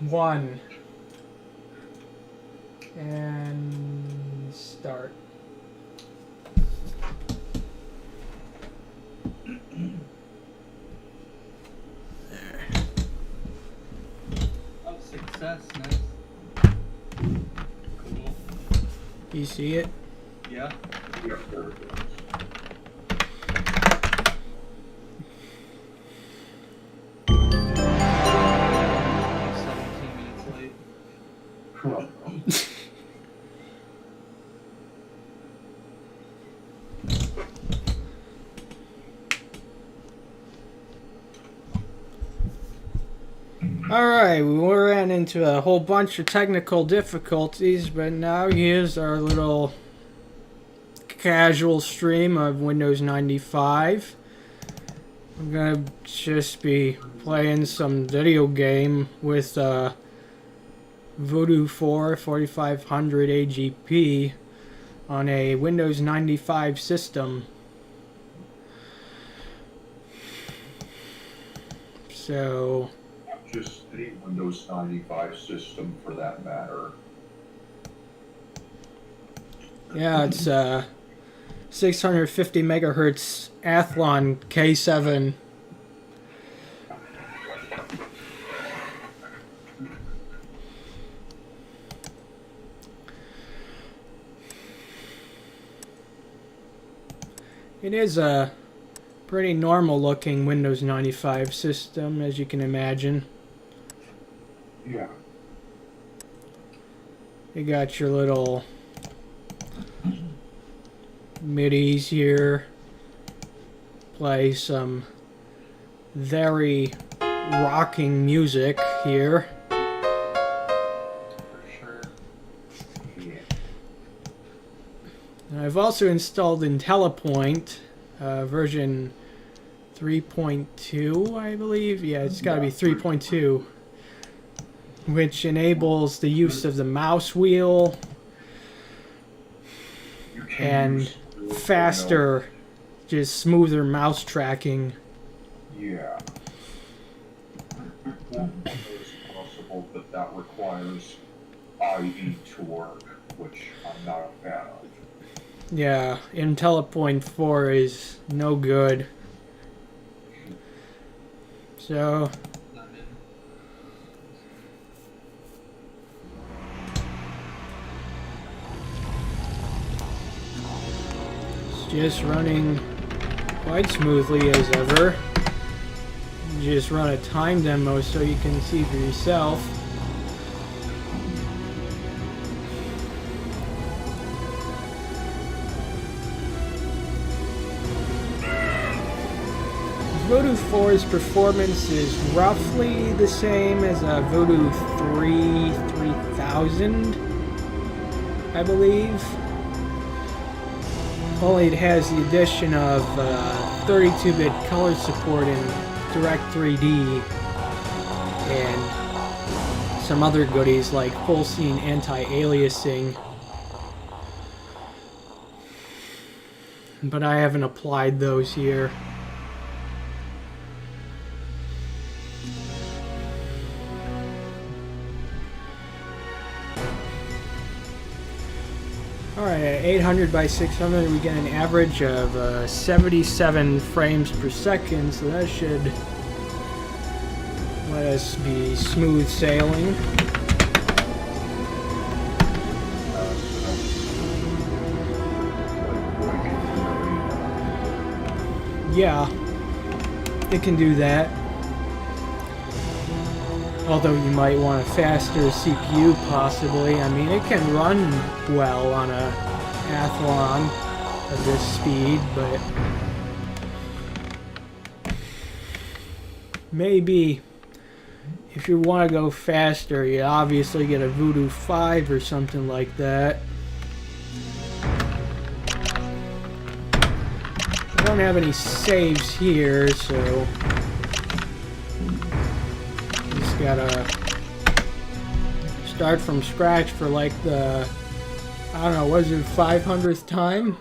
1 and start. There. Oh, success, nice. Cool. You see it? Yeah. Yeah, there it is. I'm 17 minutes late. Alright, we ran into a whole bunch of technical difficulties, but now here's our little casual stream of Windows 95. I'm gonna just be playing some video game with Voodoo 4 4500 AGP on a Windows 95 system. So Just any Windows 95 system for that matter. yeah, it's 650 megahertz Athlon K7. It is a pretty normal looking Windows 95 system, as you can imagine. Yeah. You got your little MIDIs here. Play some very rocking music here. For sure. Yeah. And I've also installed IntelliPoint version 3.2, I believe. Yeah, it's got to be 3.2, which enables the use of the mouse wheel You can and use 3.0. faster, just smoother mouse tracking. Yeah. 3.1 is possible, but that requires IE to work, which I'm not a fan of. Yeah, IntelliPoint 4 is no good. So Not in. it's just running quite smoothly as ever. Just run a time demo so you can see for yourself. Voodoo 4's performance is roughly the same as a Voodoo 3 3000, I believe. Only it has the addition of 32-bit color support in Direct 3D and some other goodies like full scene anti-aliasing. But I haven't applied those here. Alright, at 800 by 600 we get an average of 77 frames per second, so that should let us be smooth sailing. Yeah, it can do that. Although you might want a faster CPU possibly. I mean, it can run well on a Athlon of this speed, but maybe if you want to go faster, you obviously get a Voodoo 5 or something like that. I don't have any saves here, so just gotta start from scratch for like the, I don't know, was it 500th time?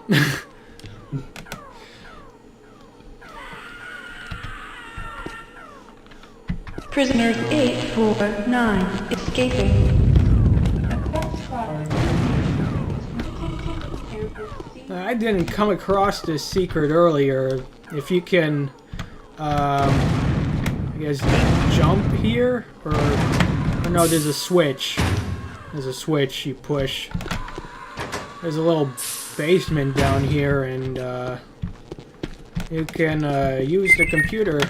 Prisoner 849 escaping. I didn't come across this secret earlier. If you can, I guess, jump here, or no, there's a switch. There's a switch you push. There's a little basement down here, and you can use the computer.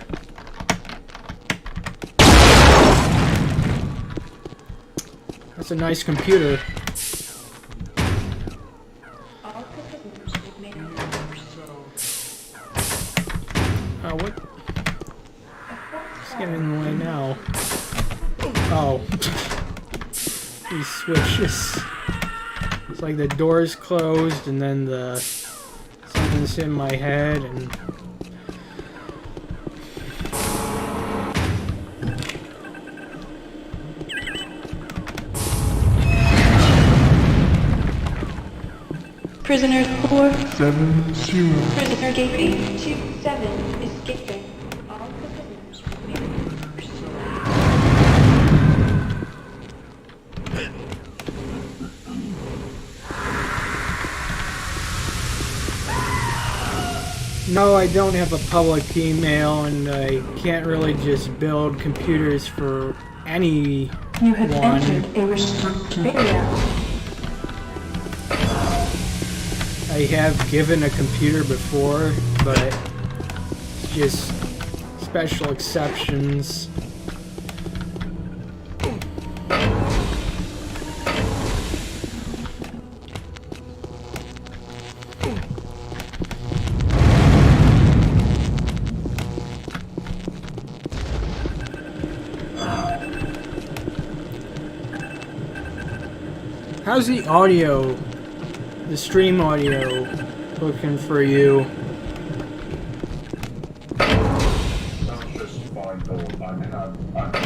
That's a nice computer. Oh, what? It's getting in the way now. Oh. These switches. It's like the door's closed and then something's in my head and... Prisoner 470. Prisoner gate 827 escaping. All prisoners remain. No, I don't have a public email, and I can't really just build computers for anyone. You have entered a restricted area. I have given a computer before, but it's just special exceptions. How's the audio? The stream audio looking for you?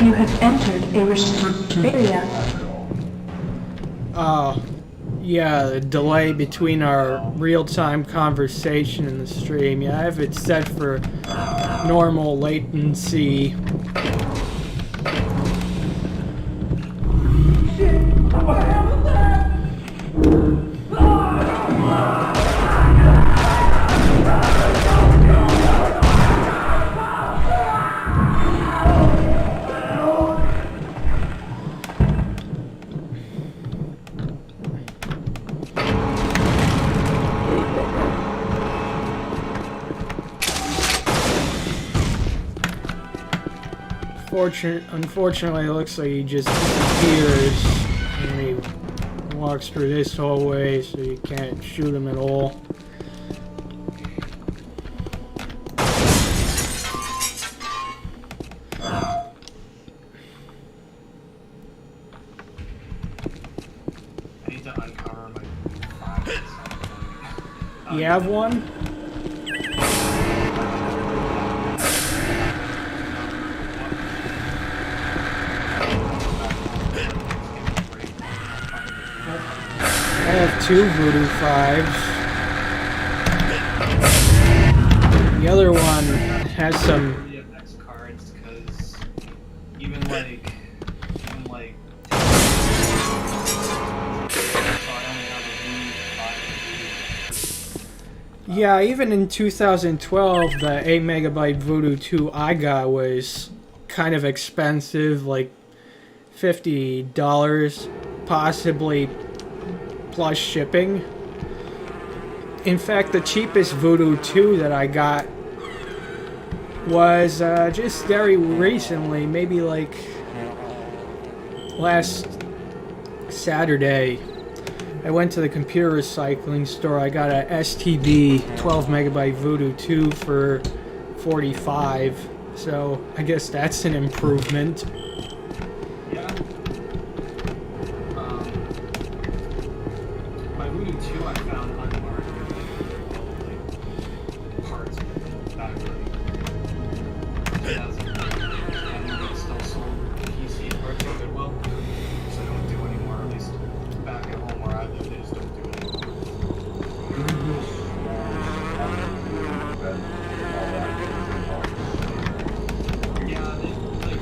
You have entered a restricted area. Yeah, the delay between our real-time conversation and the stream. Yeah, I have it set for normal latency. Unfortunately, it looks like he just disappears and he walks through this hallway, so you can't shoot him at all. I need to uncover my files. You have one? I have 2 Voodoo 5s. The other one has some... X cards, because even like... so I only have a Voodoo 5. Yeah, even in 2012, the 8 megabyte Voodoo 2 I got was kind of expensive, like $50, possibly plus shipping. In fact, the cheapest Voodoo 2 that I got was just very recently, maybe like last Saturday. I went to the computer recycling store. I got a STB 12 megabyte Voodoo 2 for $45. So I guess that's an improvement. Yeah. My Voodoo 2 I found unmarked with like parts back in 2000. And it's still sold PC parts at Goodwill. So they don't do anymore, at least back at home where I live, they just don't do anymore. Yeah, they, like,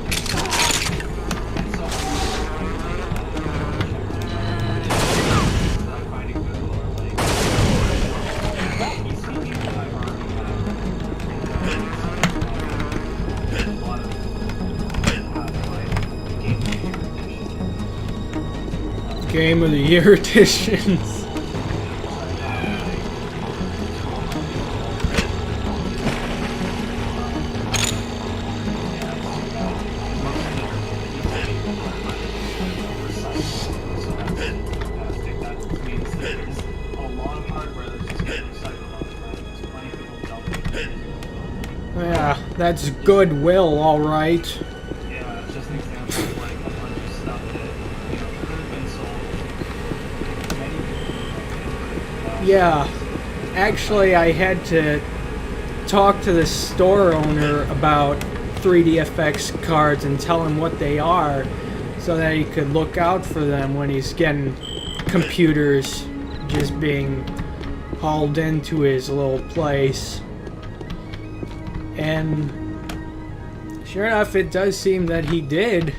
Game of the Year editions. Yeah, that's goodwill, all right. Yeah, it's just an example of like a bunch of stuff that, you know, could have been sold. Yeah, actually I had to talk to the store owner about 3DFX cards and tell him what they are so that he could look out for them when he's getting computers just being hauled into his little place. And sure enough, it does seem that he did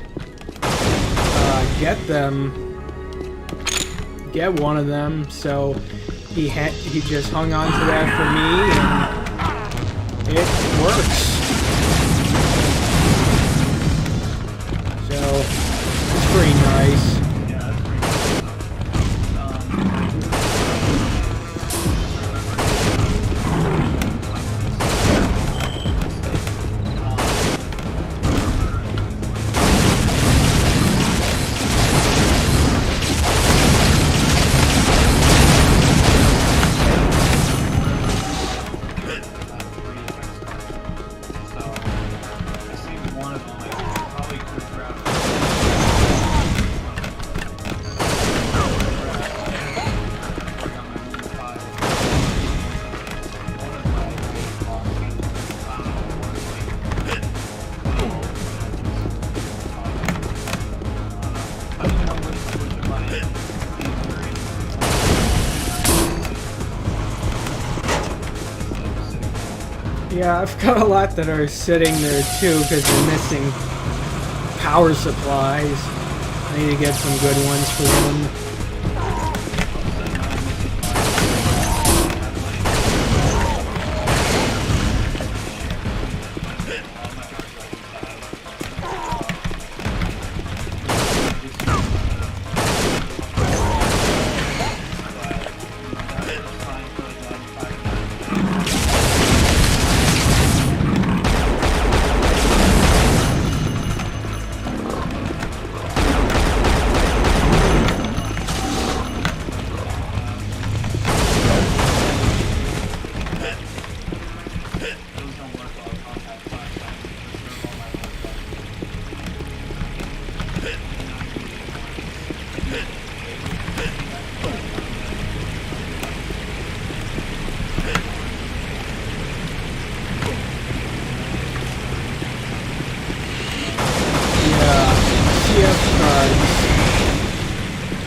get one of them. So he just hung on to that for me, and it works. So it's pretty nice. Yeah, I've got a lot that are sitting there too because they're missing power supplies. I need to get some good ones for them.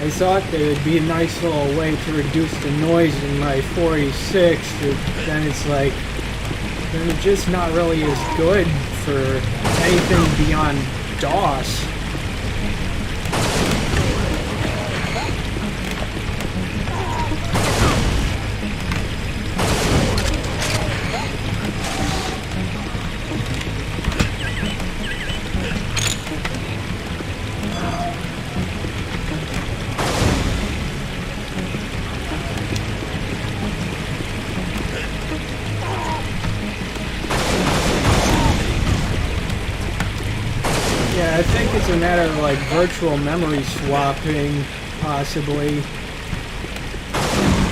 I thought they would be a nice little way to reduce the noise in my 46, but then it's like, they're just not really as good for anything beyond DOS. Yeah, I think it's a matter of like virtual memory swapping, possibly.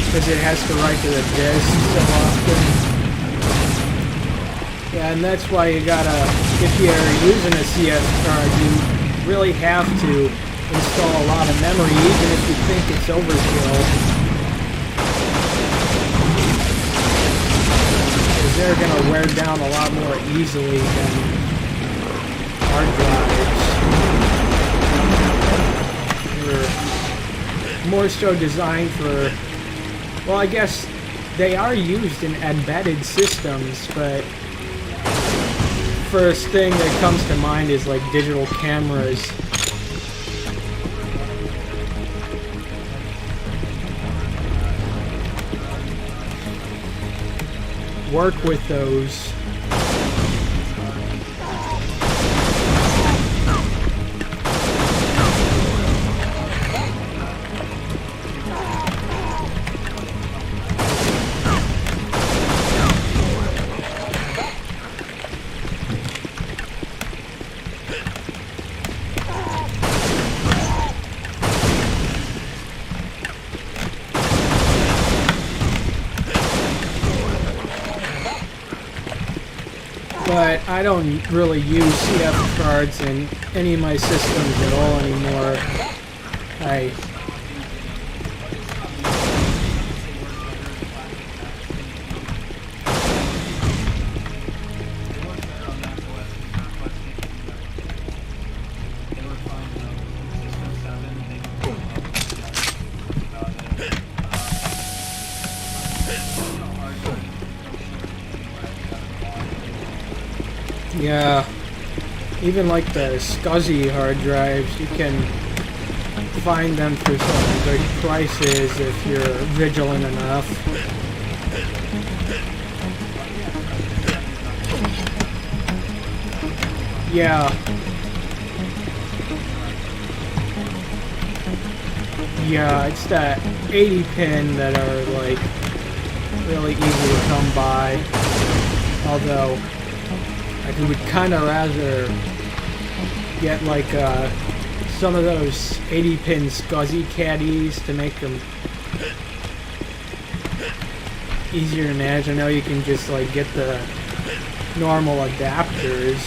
Because it has to write to the disk so often. Yeah, and that's why you gotta, if you're using a CS card, you really have to install a lot of memory, even if you think it's overkill. Because they're gonna wear down a lot more easily than hard drives. They're more so designed for, well, I guess they are used in embedded systems, but first thing that comes to mind is like digital cameras. Work with those. but I don't really use CF cards in any of my systems at all anymore. Yeah, even like the SCSI hard drives, you can find them for some good prices if you're vigilant enough. Yeah. Yeah, it's that 80 pin that are like really easy to come by. Although I would kind of rather get like some of those 80 pin SCSI caddies to make them easier to manage. I know you can just like get the normal adapters.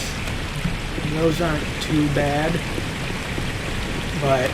Those aren't too bad, but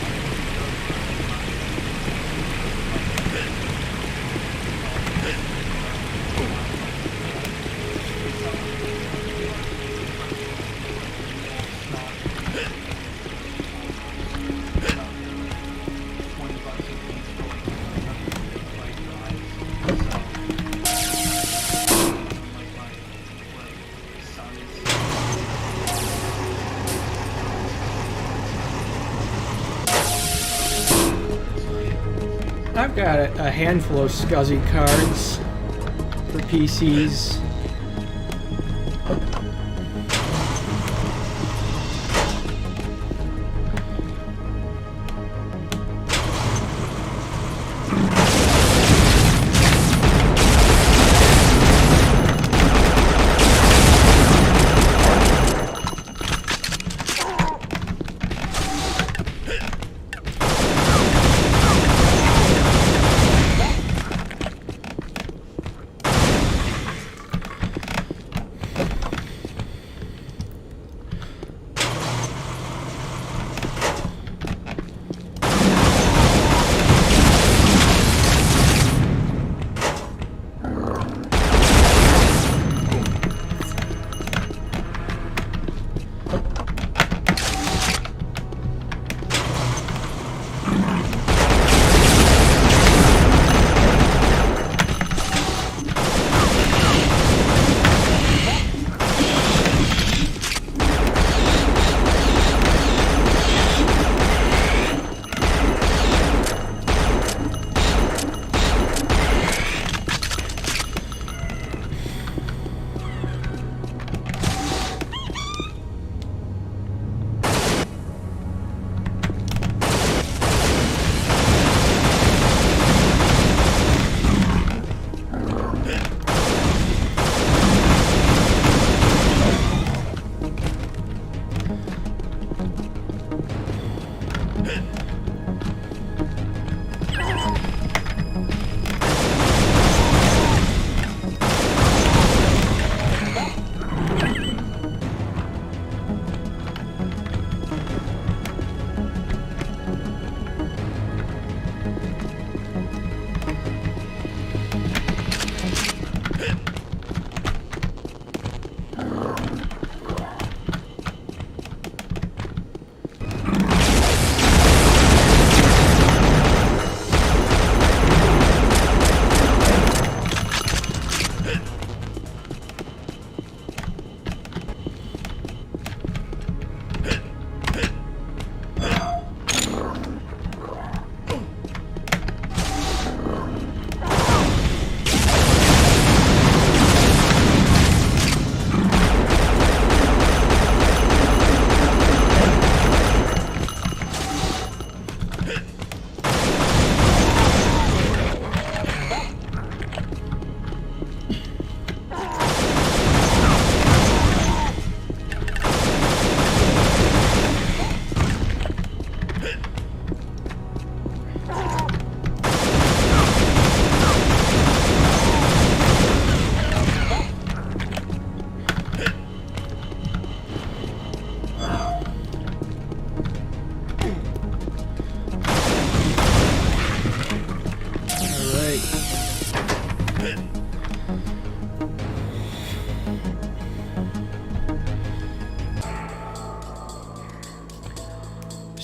I've got a handful of SCSI cards for PCs.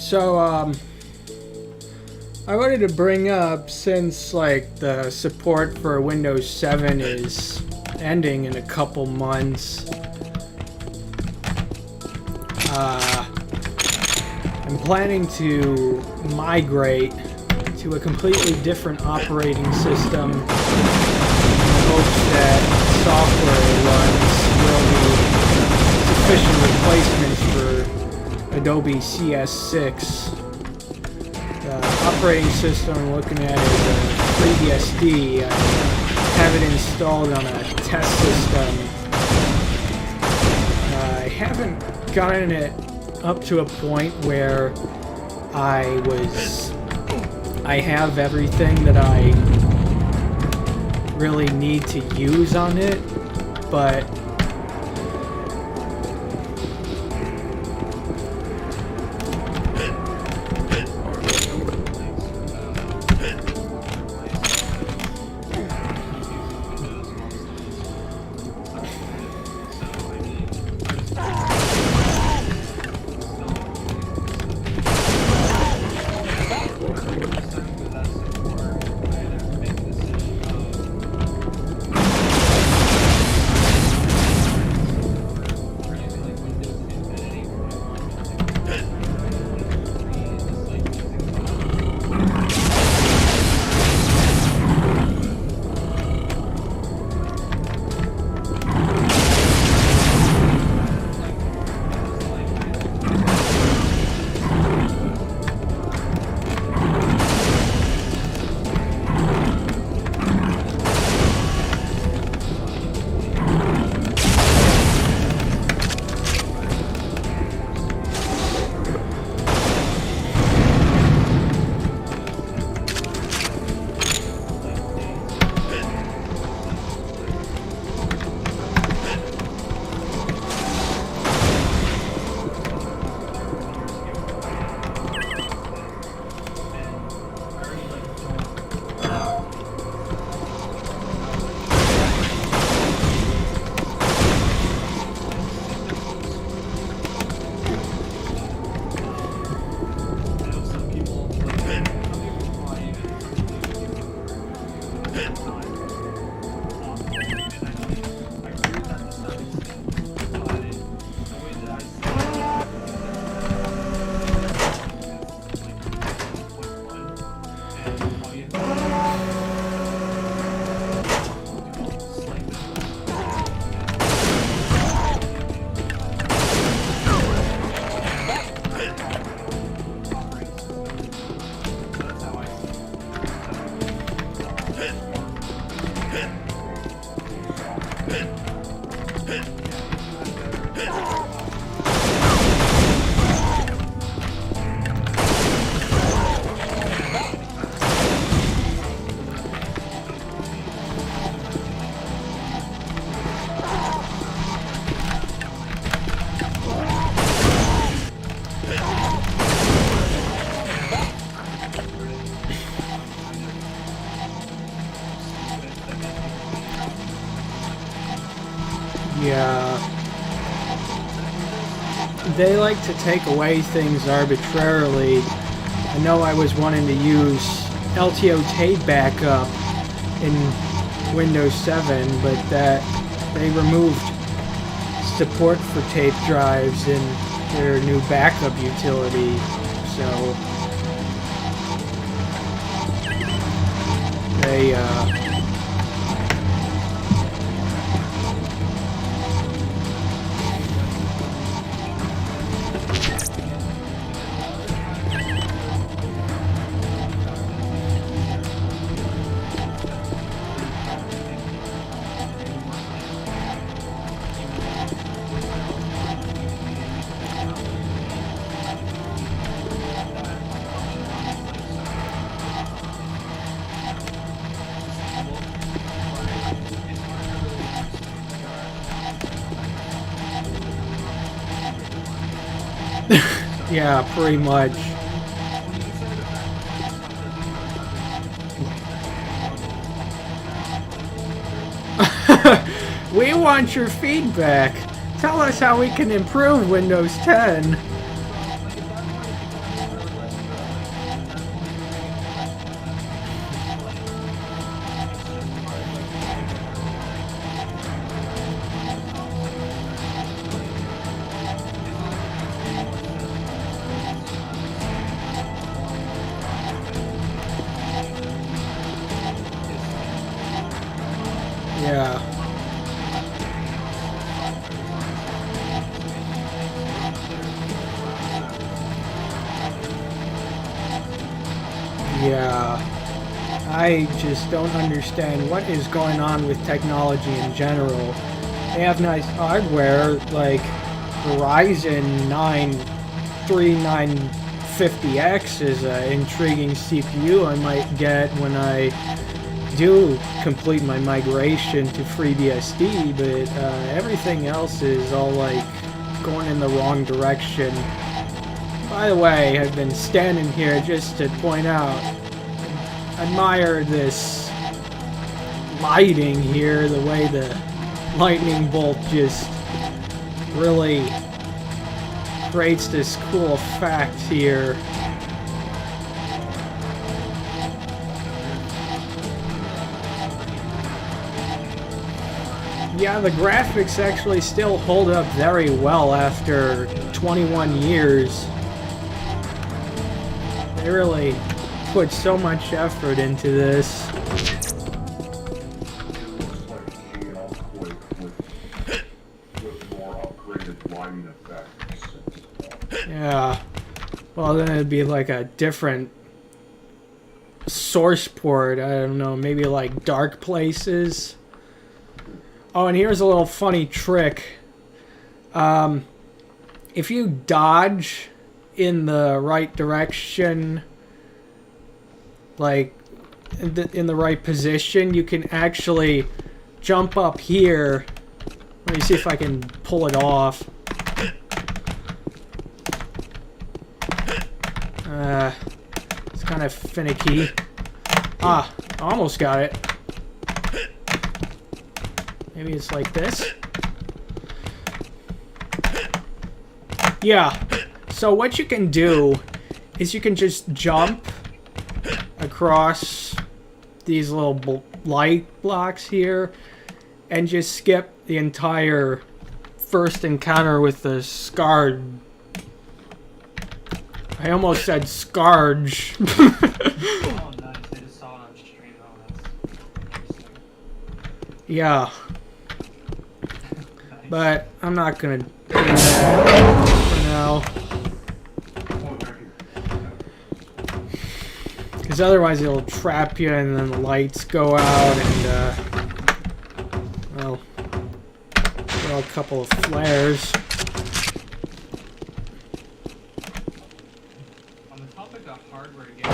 So, I wanted to bring up, since like the support for Windows 7 is ending in a couple months, I'm planning to migrate to a completely different operating system in hopes that software runs will be sufficient replacements for Adobe CS6. The operating system I'm looking at is a FreeBSD. I have it installed on a test system. I haven't gotten it up to a point where I have everything that I really need to use on it, but yeah, they like to take away things arbitrarily. I know I was wanting to use LTO tape backup in Windows 7, but that they removed support for tape drives in their new backup utility, so they yeah, pretty much. We want your feedback. Tell us how we can improve Windows 10. Yeah, I just don't understand what is going on with technology in general. They have nice hardware, like Ryzen 9 3950X is an intriguing CPU I might get when I do complete my migration to FreeBSD, but everything else is all like going in the wrong direction. By the way, I've been standing here just to point out, admire this lighting here, the way the lightning bolt just really creates this cool effect here. Yeah, the graphics actually still hold up very well after 21 years. They really put so much effort into this. Yeah. Well, then it'd be like a different source port. I don't know, maybe like Dark Places. Oh, and here's a little funny trick. If you dodge in the right direction, like in the right position, you can actually jump up here. Let me see if I can pull it off. It's kind of finicky. Ah, almost got it. Maybe it's like this. Yeah. So what you can do is you can just jump across these little light blocks here and just skip the entire first encounter with the scarred. I almost said scarge. Oh, nice. I just saw it on stream. Oh, that's interesting. Yeah. Nice. But I'm not gonna do that for now. Because otherwise it'll trap you and then the lights go out and, well, throw a couple of flares. On the topic of hardware games,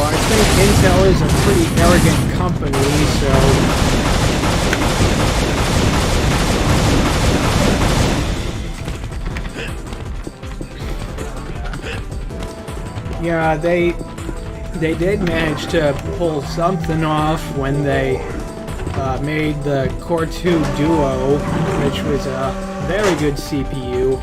I think Intel is a pretty arrogant company, so... Yeah, they did manage to pull something off when they made the Core 2 Duo, which was a very good CPU.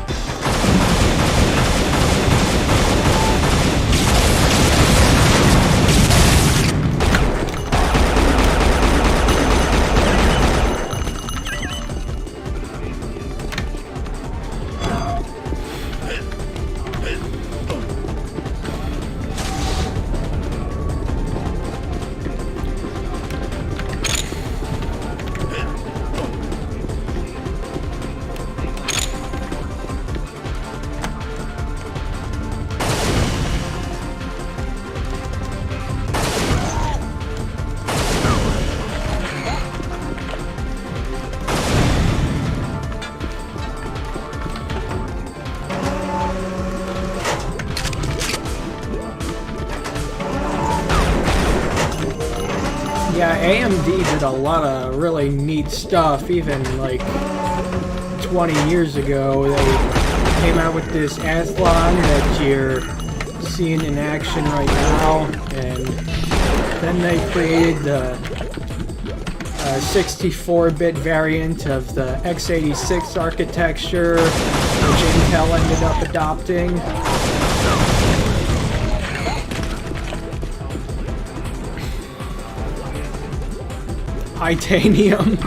Yeah, AMD did a lot of really neat stuff, even like 20 years ago. They came out with this Athlon that you're seeing in action right now, and then they created the 64-bit variant of the x86 architecture, which Intel ended up adopting. titanium.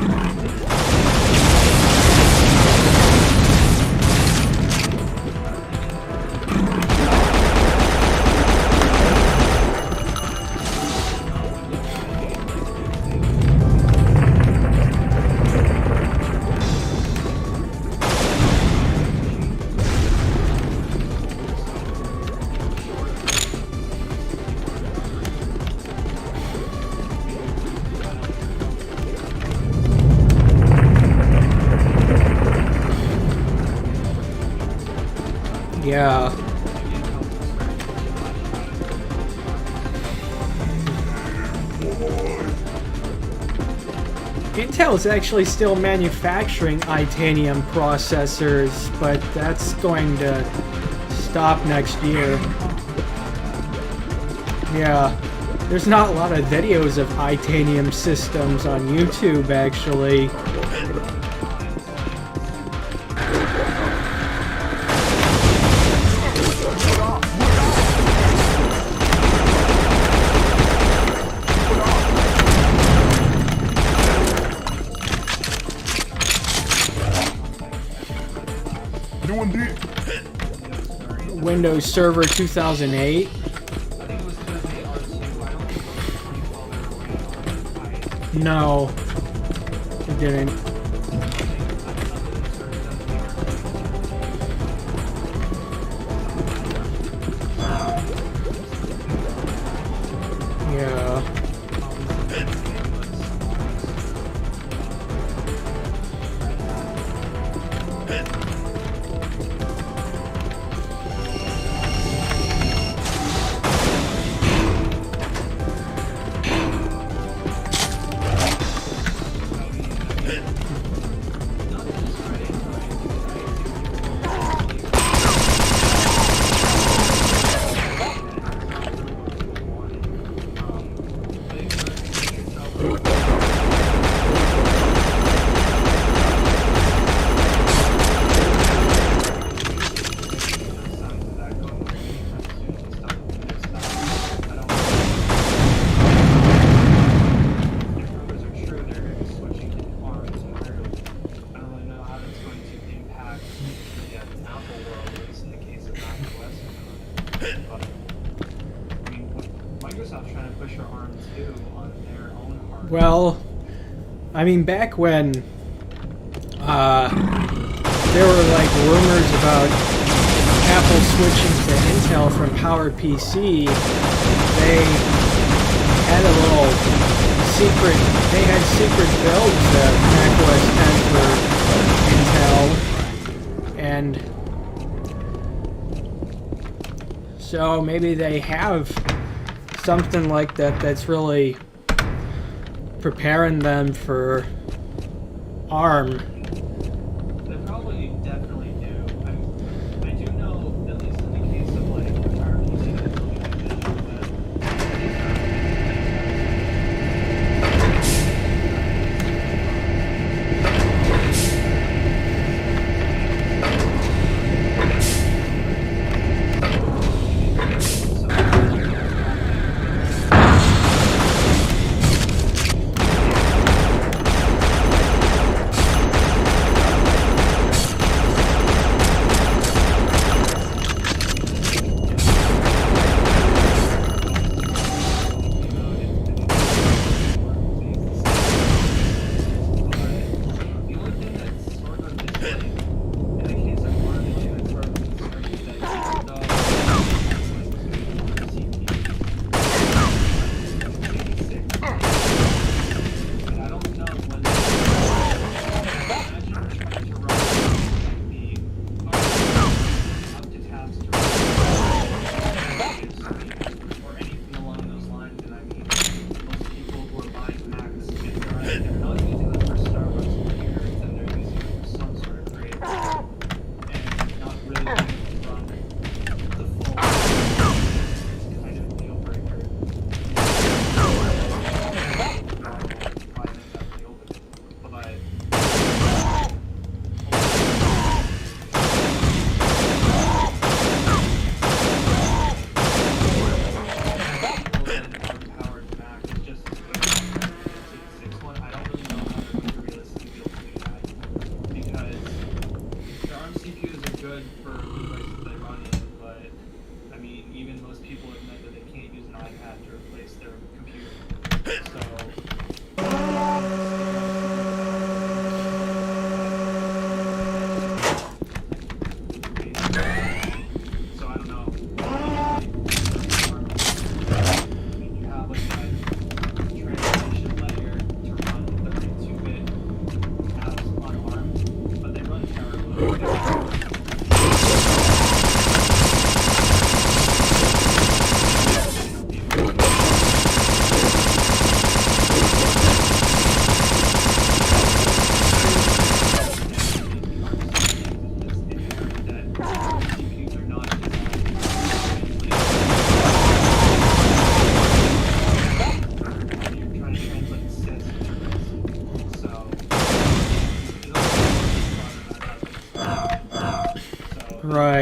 Yeah. Intel's actually still manufacturing titanium processors, but that's going to stop next year. Yeah. There's not a lot of videos of titanium systems on YouTube, actually. Windows Server 2008. No, it didn't. Yeah. Well, I mean, back when there were like rumors about Apple switching to Intel from PowerPC, they had a little secret, they had secret builds of Mac OS X for Intel, and so maybe they have something like that that's really preparing them for ARM. They probably definitely do. I do know, at least in the case of like PowerPC, that's really good vision,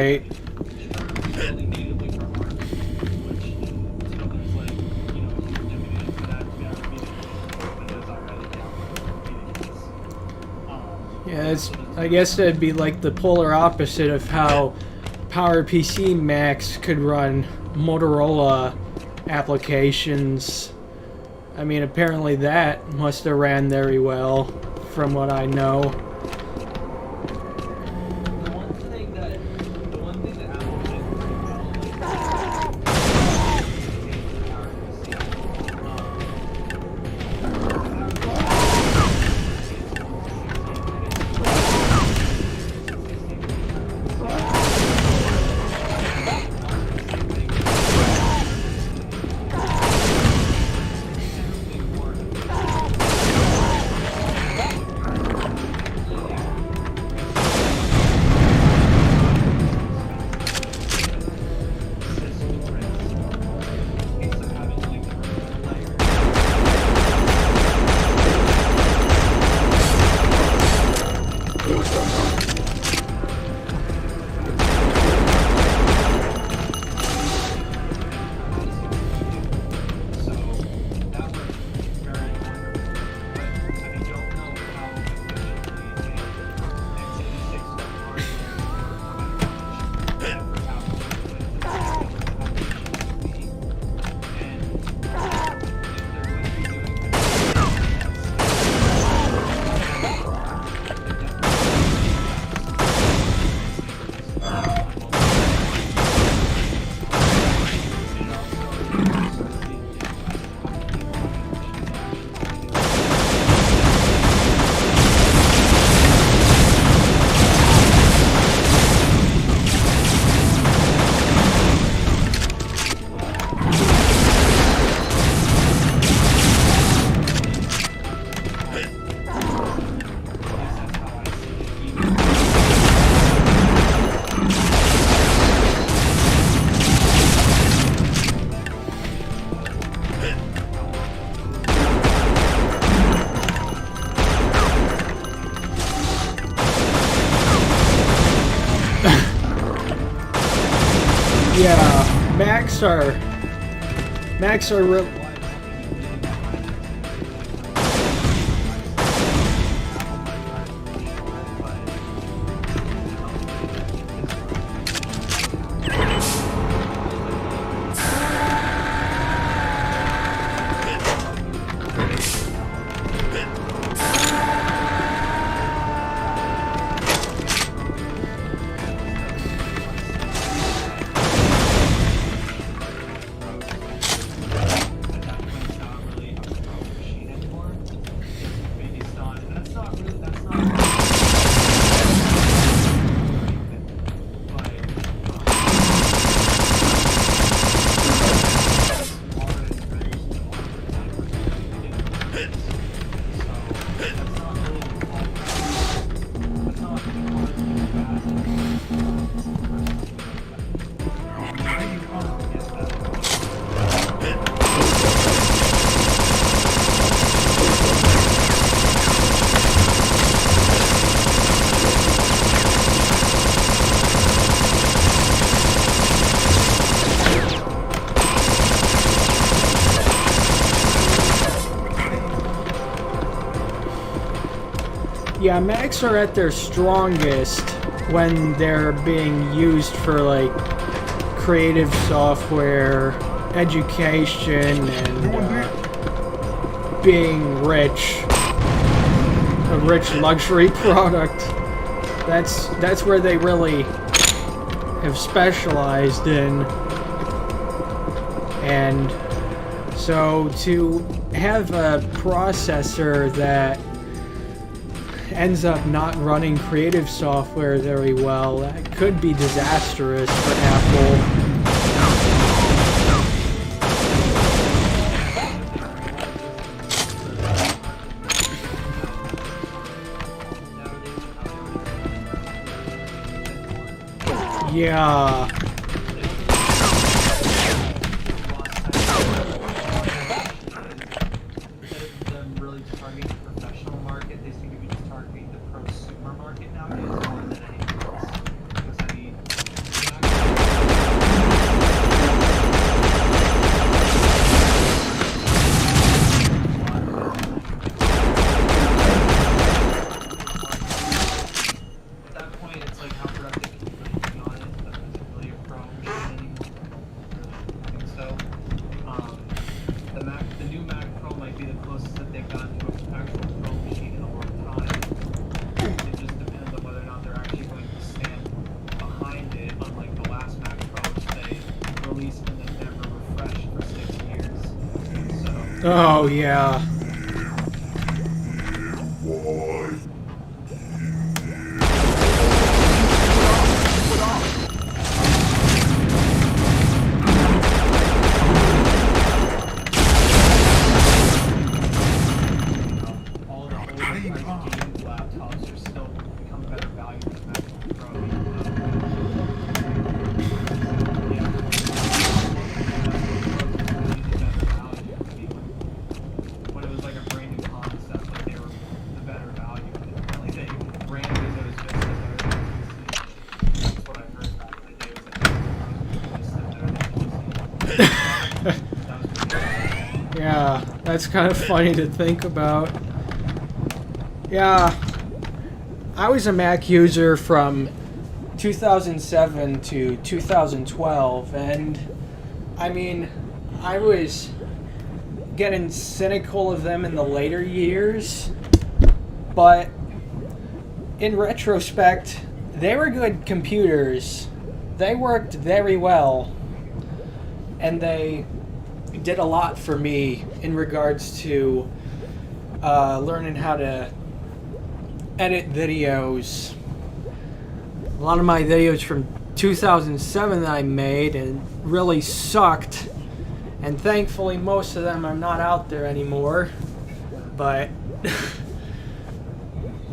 Right. Building natively for ARM, which is like, you know, if you're doing it for that to be able to be Windows already down. Yeah, it's, I guess that'd be like the polar opposite of how PowerPC Macs could run Motorola applications. I mean, apparently that must have ran very well, from what I know. The one thing that Apple did pretty Yeah, Macs are real. Yeah, Macs are at their strongest when they're being used for like creative software, education, and being rich. A rich luxury product. That's where they really have specialized in. And so to have a processor that ends up not running creative software very well, that could be disastrous for Apple. Yeah. Oh, yeah. All the older gaming laptops are still become better value than MacBook Pro. Yeah. When it was like a brand new concept, like they were the better value. Like they ran because it was just as better. That's what I heard back in the day. Was that that was pretty cool. Yeah, that's kind of funny to think about. Yeah, I was a Mac user from 2007 to 2012, and I mean, I was getting cynical of them in the later years, but in retrospect, they were good computers. They worked very well, and they did a lot for me in regards to learning how to edit videos. A lot of my videos from 2007 that I made and really sucked, and thankfully most of them are not out there anymore, but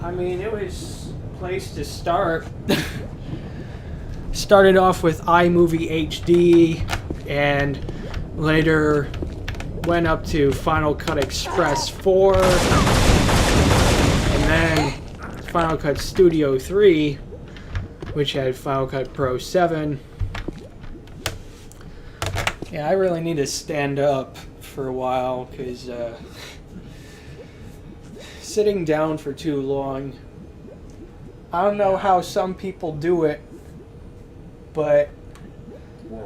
I mean, it was a place to start. Started off with iMovie HD and later went up to Final Cut Express 4 and then Final Cut Studio 3, which had Final Cut Pro 7. Yeah, I really need to stand up for a while because sitting down for too long, I don't know how some people do it, but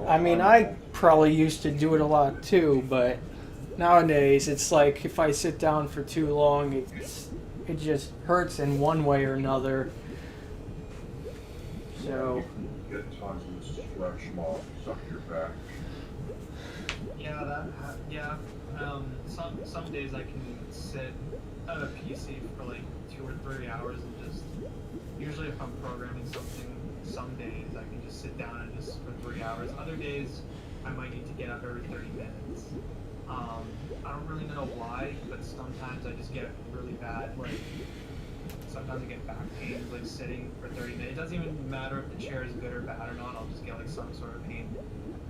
I mean, I probably used to do it a lot too, but nowadays it's like if I sit down for too long, it just hurts in one way or another. So You get tons of stretch marks up your back. Yeah, some days I can sit at a PC for like 2 or 3 hours and just, usually if I'm programming something, some days I can just sit down and just for 3 hours. Other days I might need to get up every 30 minutes. I don't really know why, but sometimes I just get really bad, like, sometimes I get back pains, like, sitting for 30 minutes. It doesn't even matter if the chair is good or bad or not, I'll just get, like, some sort of pain,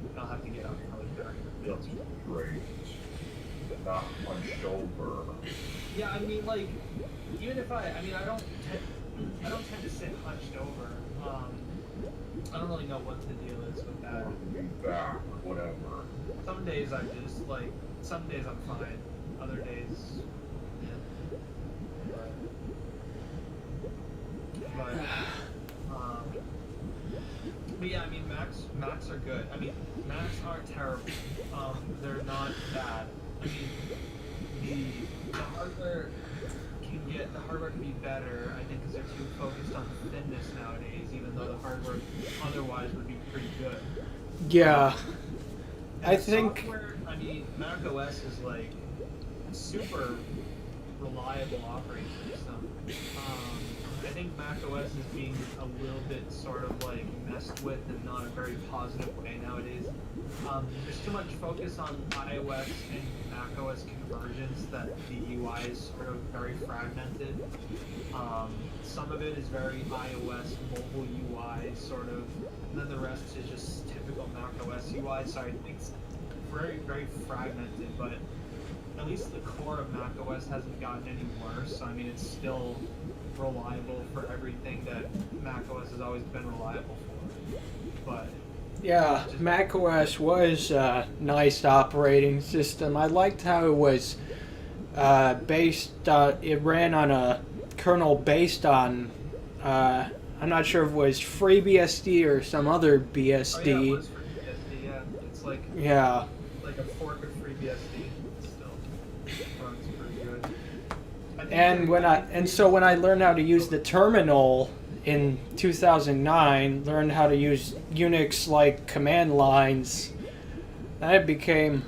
and I'll have to get up for, like, 30 minutes. That's great. Not hunched over. Yeah, I mean, like, even if I don't tend to sit hunched over. I don't really know what the deal is with that. Or lean back, whatever. Some days I just, like, some days I'm fine, other days, yeah. But yeah, I mean, Macs are good. I mean, Macs aren't terrible. They're not bad. I mean, the hardware can be better, I think, because they're too focused on thinness nowadays, even though the hardware otherwise would be pretty good. yeah, And I the think software, I mean, Mac OS is like super reliable operating system. I think Mac OS is being a little bit sort of like messed with in not a very positive way nowadays. There's too much focus on iOS and Mac OS conversions that the UI is sort of very fragmented. Some of it is very iOS mobile UI sort of, and then the rest is just typical Mac OS UI. So I think it's very, very fragmented, but at least the core of Mac OS hasn't gotten any worse. So I mean, it's still reliable for everything that Mac OS has always been reliable for. But yeah, Mac OS was a nice operating system. I liked how it was it ran on a kernel based on, I'm not sure if it was FreeBSD or some other BSD. Oh, yeah, it was FreeBSD, yeah. It's like, yeah. like a fork of FreeBSD. It still runs pretty good. And so when I learned how to use the terminal in 2009, learned how to use Unix like command lines, that became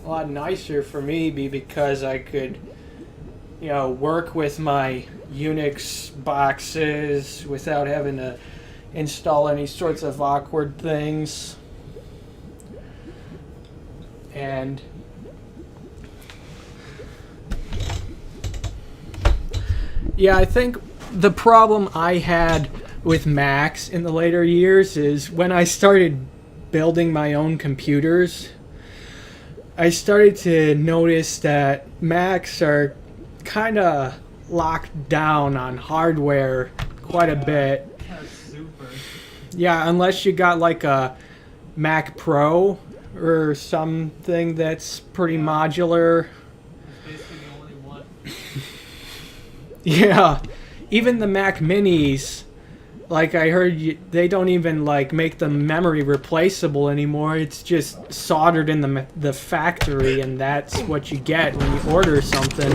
a lot nicer for me because I could, you know, work with my Unix boxes without having to install any sorts of awkward things. And yeah, I think the problem I had with Macs in the later years is when I started building my own computers, I started to notice that Macs are kind of locked down on hardware quite a bit. That's super. Yeah, unless you got like a Mac Pro or something that's pretty modular. It's basically the only one. Yeah, even the Mac Minis, like I heard, they don't even like make the memory replaceable anymore. It's just soldered in the factory, and that's what you get when you order something.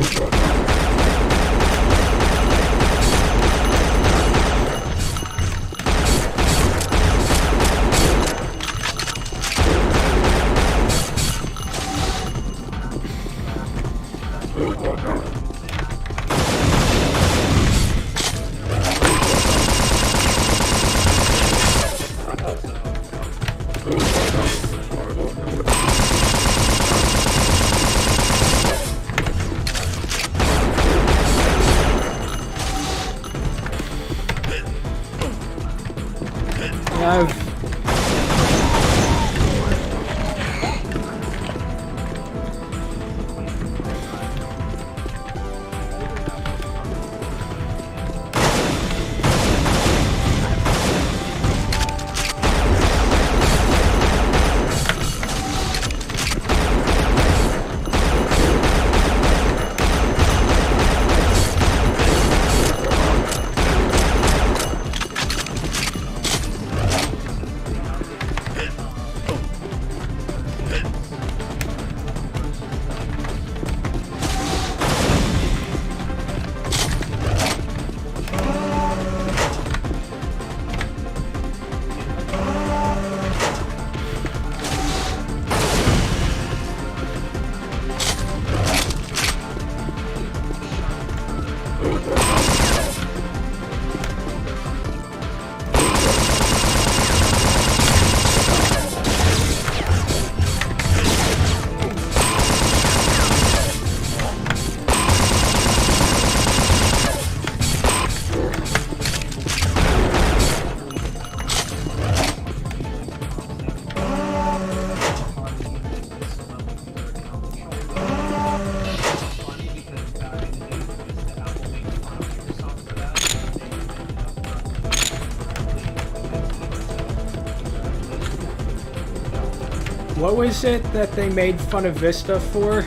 What was it that they made fun of Vista for?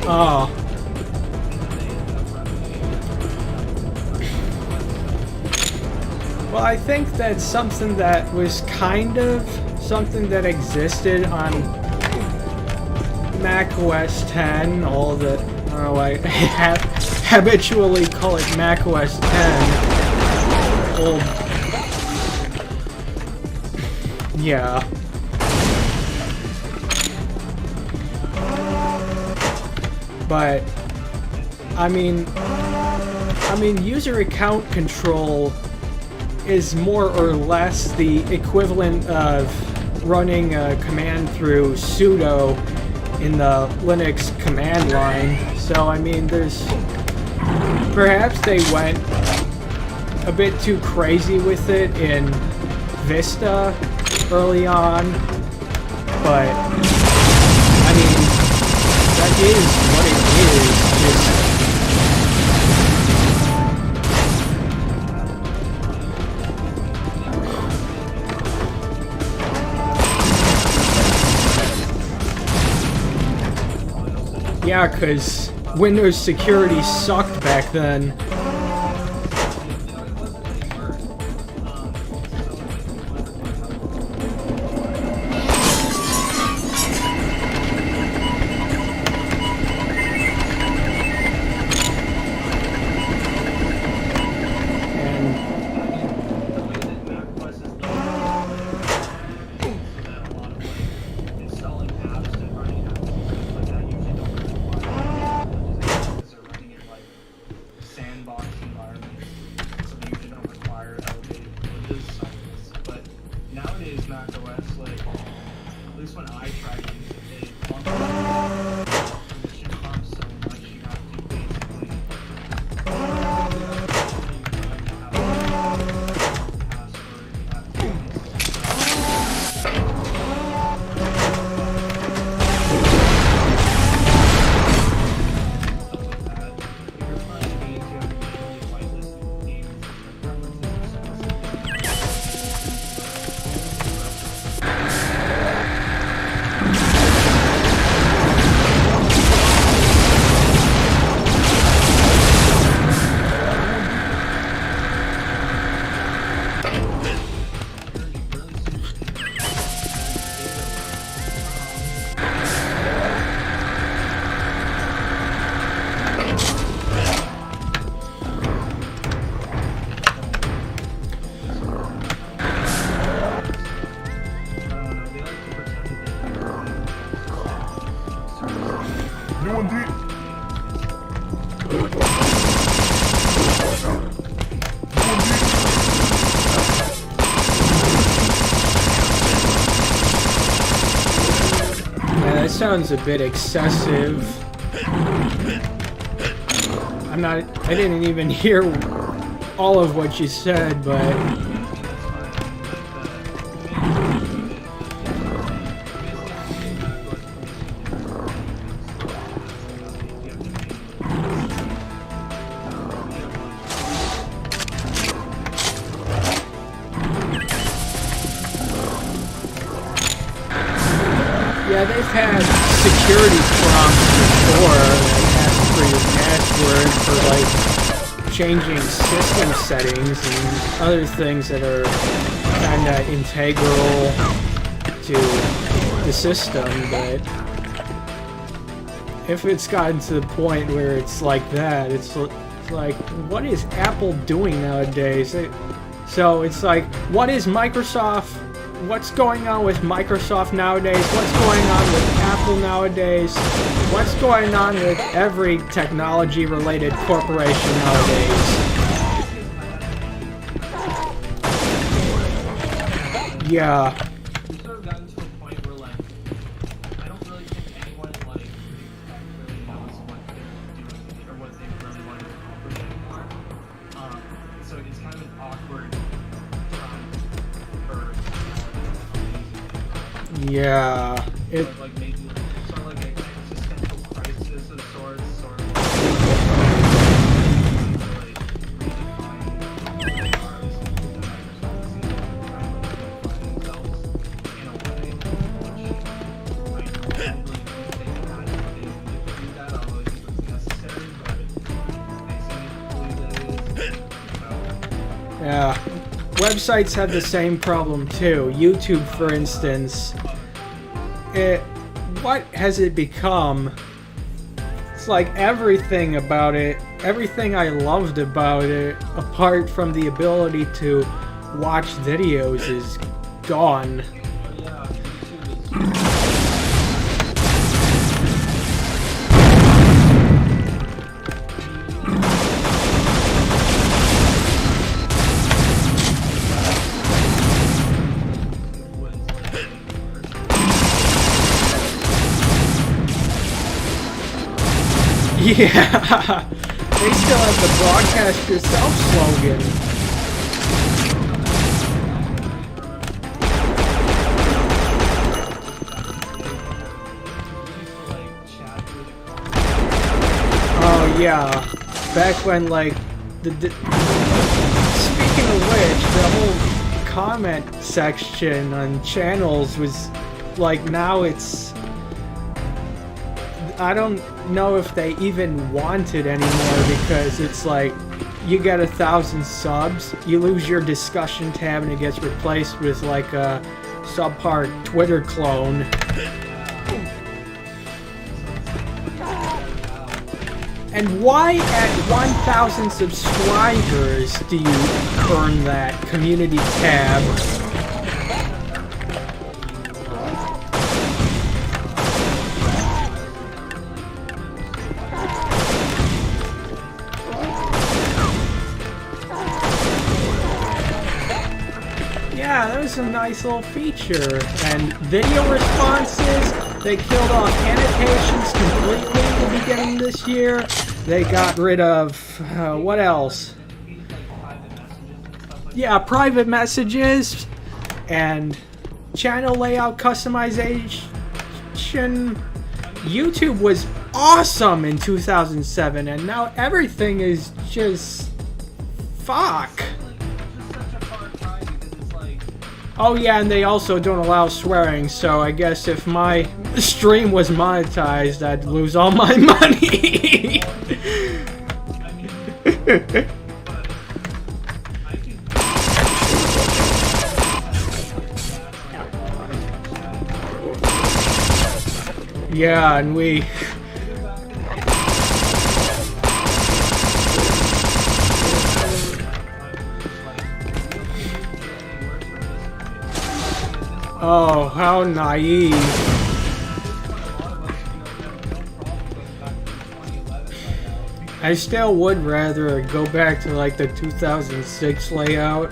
Oh. Well, I think that's something that was kind of something that existed on Mac OS 10, all the, I don't know, I habitually call it Mac OS 10. Old. Yeah. But I mean user account control is more or less the equivalent of running a command through sudo in the Linux command line. So I mean, there's perhaps they went a bit too crazy with it in Vista early on, but I mean, that is what it is. Just yeah, because Windows security sucked back then. install least when I tried it, it bumped the permission bump so much you have to basically That sounds a bit excessive. I didn't even hear all of what you said, but yeah, they've had security prompts before that ask for your password for like changing system settings and other things that are kind of integral to the system, but if it's gotten to the point where it's like that, it's like, what is Apple doing nowadays? So it's like, what is Microsoft? What's going on with Microsoft nowadays? What's going on with Apple nowadays? What's going on with every technology-related corporation nowadays? Yeah. We've sort of gotten to a point where, like, I don't really think anyone, like, really knows what they're doing or what they really want to accomplish anymore. So it's kind of an awkward time for Yeah. like maybe sort of like an existential crisis of sorts, sort of like redefining who they are as people that Microsoft seems like they're trying to define themselves in a way which I don't really think they had the ability to do that, although I think it's necessary, but they seem to believe that it is. So, Yeah. Websites have the same problem too. YouTube, for instance. What has it become? It's like everything about it, everything I loved about it, apart from the ability to watch videos, is gone. yeah, YouTube is. Yeah, they still have the broadcast yourself slogan. Oh yeah, back when like speaking of which, the whole comment section on channels was like, now it's, I don't know if they even want it anymore, because it's like you get 1,000 subs, you lose your discussion tab and it gets replaced with like a subpar Twitter clone. And why at 1,000 subscribers do you earn that community tab? Yeah, that was was a nice little feature. And video responses, they killed off annotations completely at the beginning of this year. They got rid of, what else? Yeah, private messages and channel layout customization. YouTube was awesome in 2007, and now everything is just fuck. Oh yeah, and they also don't allow swearing, so I guess if my stream was monetized, I'd lose all my money. Yeah, and we... Oh, how naive. I still would rather go back to like the 2006 layout.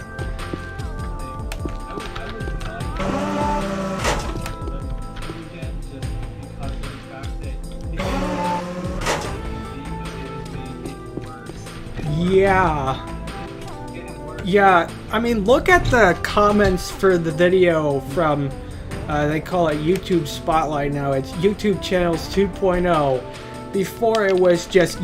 Yeah. Yeah, I mean, look at the comments for the video from, they call it YouTube Spotlight now. It's YouTube Channels 2.0. Before it was just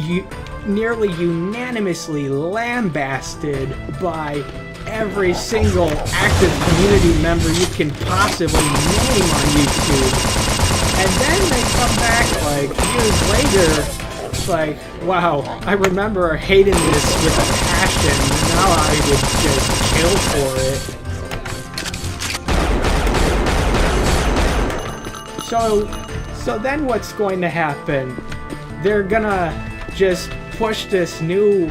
nearly unanimously lambasted by every single active community member you can possibly name on YouTube. And then they come back like years later. It's like, wow, I remember hating this with a passion, and now I would just kill for it. So then what's going to happen? They're gonna just push this new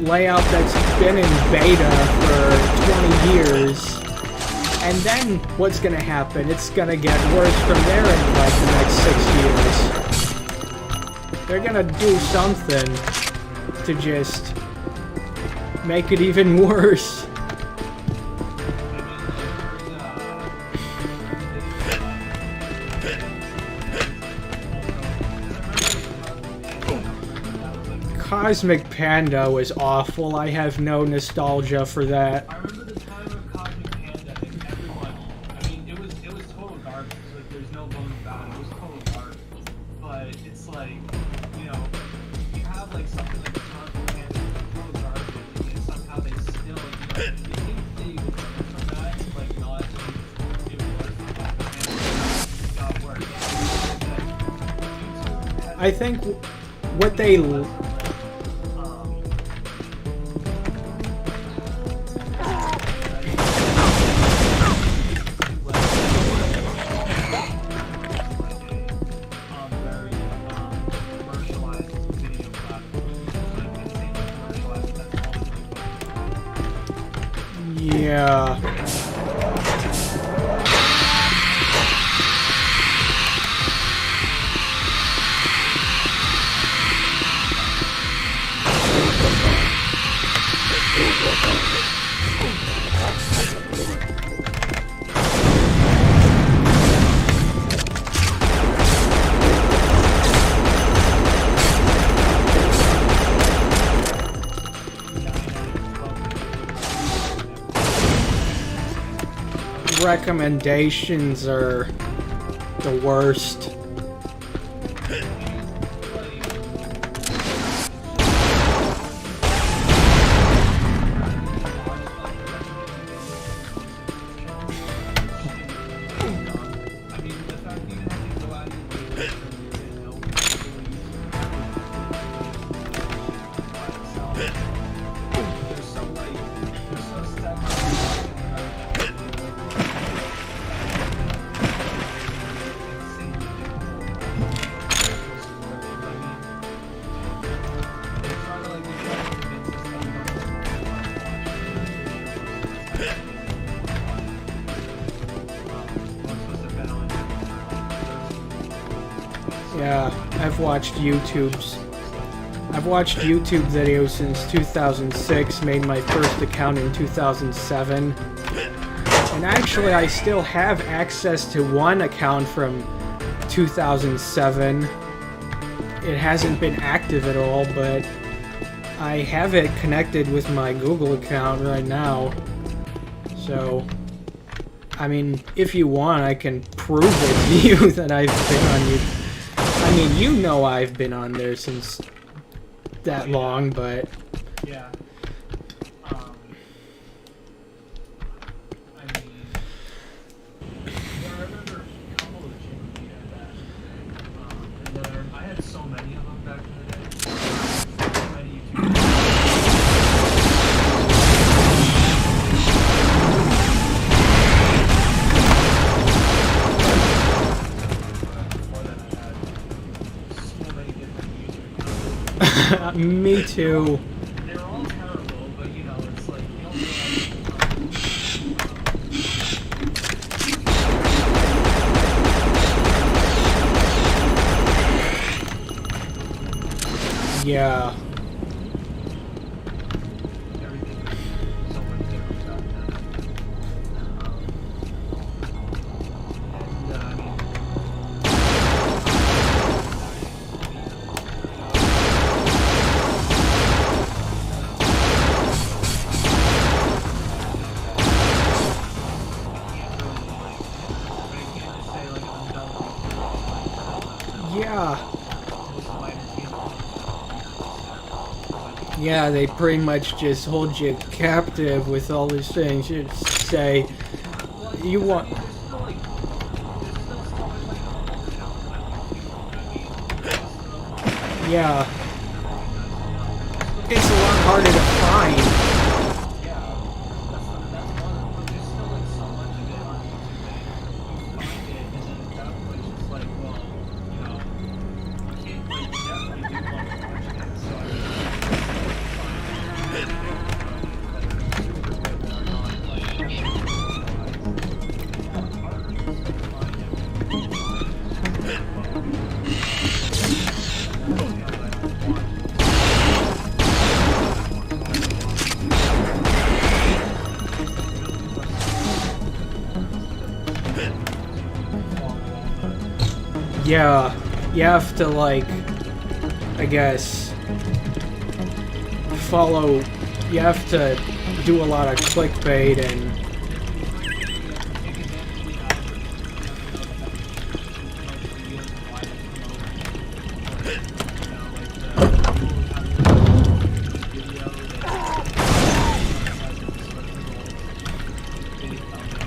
layout that's been in beta for 20 years, and then what's gonna happen? It's gonna get worse from there in like the next 6 years. They're gonna do something to just make it even worse. Cosmic Panda was awful. I have no nostalgia for that. I remember the time of Cosmic Panda, I think everyone, I mean, it was total garbage. Like, there's no bones about it. It was total garbage. But it's like, you know, you have like something like Cosmic Panda, total garbage, and somehow they still, you know, you think they would come back, like, not it got worse. I think what they... Yeah. Recommendations are the worst. Yeah, I've watched YouTube videos since 2006, made my first account in 2007. And actually, I still have access to one account from 2007. It hasn't been active at all, but I have it connected with my Google account right now. So, I mean, if you want, I can prove it to you that I've been on you. I mean, you know I've been on there since that long, but... Yeah. I mean, yeah, I remember a couple of the channels we had back in the day. And then I had so many of them back in the day. So many YouTube before that I had so many different YouTube accounts. Me too. They're all terrible, but you know, it's like you don't realize. Yeah. Everything is so much different back then. And I mean, Yeah. Yeah, they pretty much just hold you captive with all these things. You just say, you want... Yeah. It's a lot harder to find. Yeah, you have to, like, I guess, follow, you have to do a lot of clickbait and...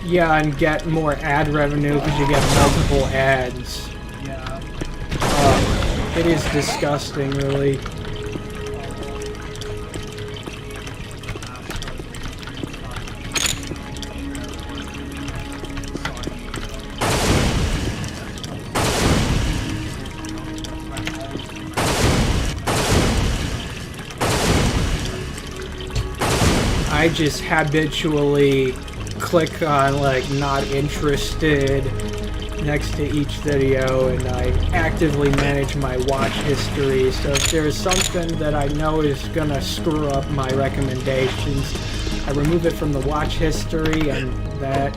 Yeah, and get more ad revenue because you get multiple ads. It is disgusting, really. I just habitually click on, like, not interested next to each video, and I actively manage my watch history, so if there's something that I know is gonna screw up my recommendations, I remove it from the watch history, and that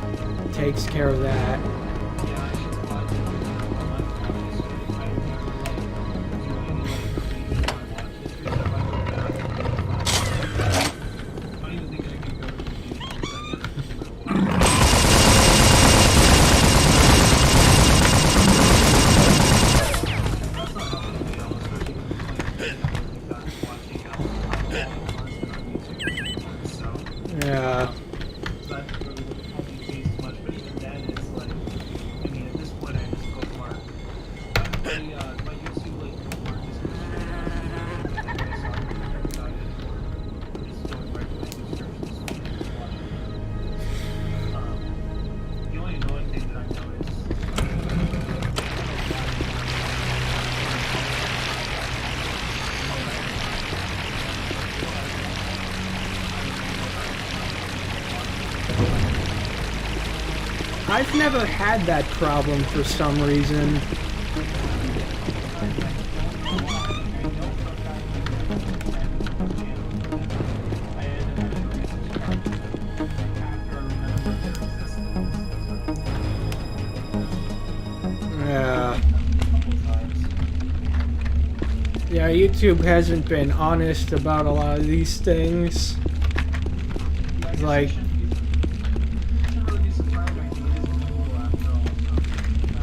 takes care of that. Yeah. I've never had that problem for some reason. couple times. Yeah, YouTube hasn't been honest about a lot of these things. Yeah, I guess Like- I shouldn't really be surprised. I mean, it is Google after all.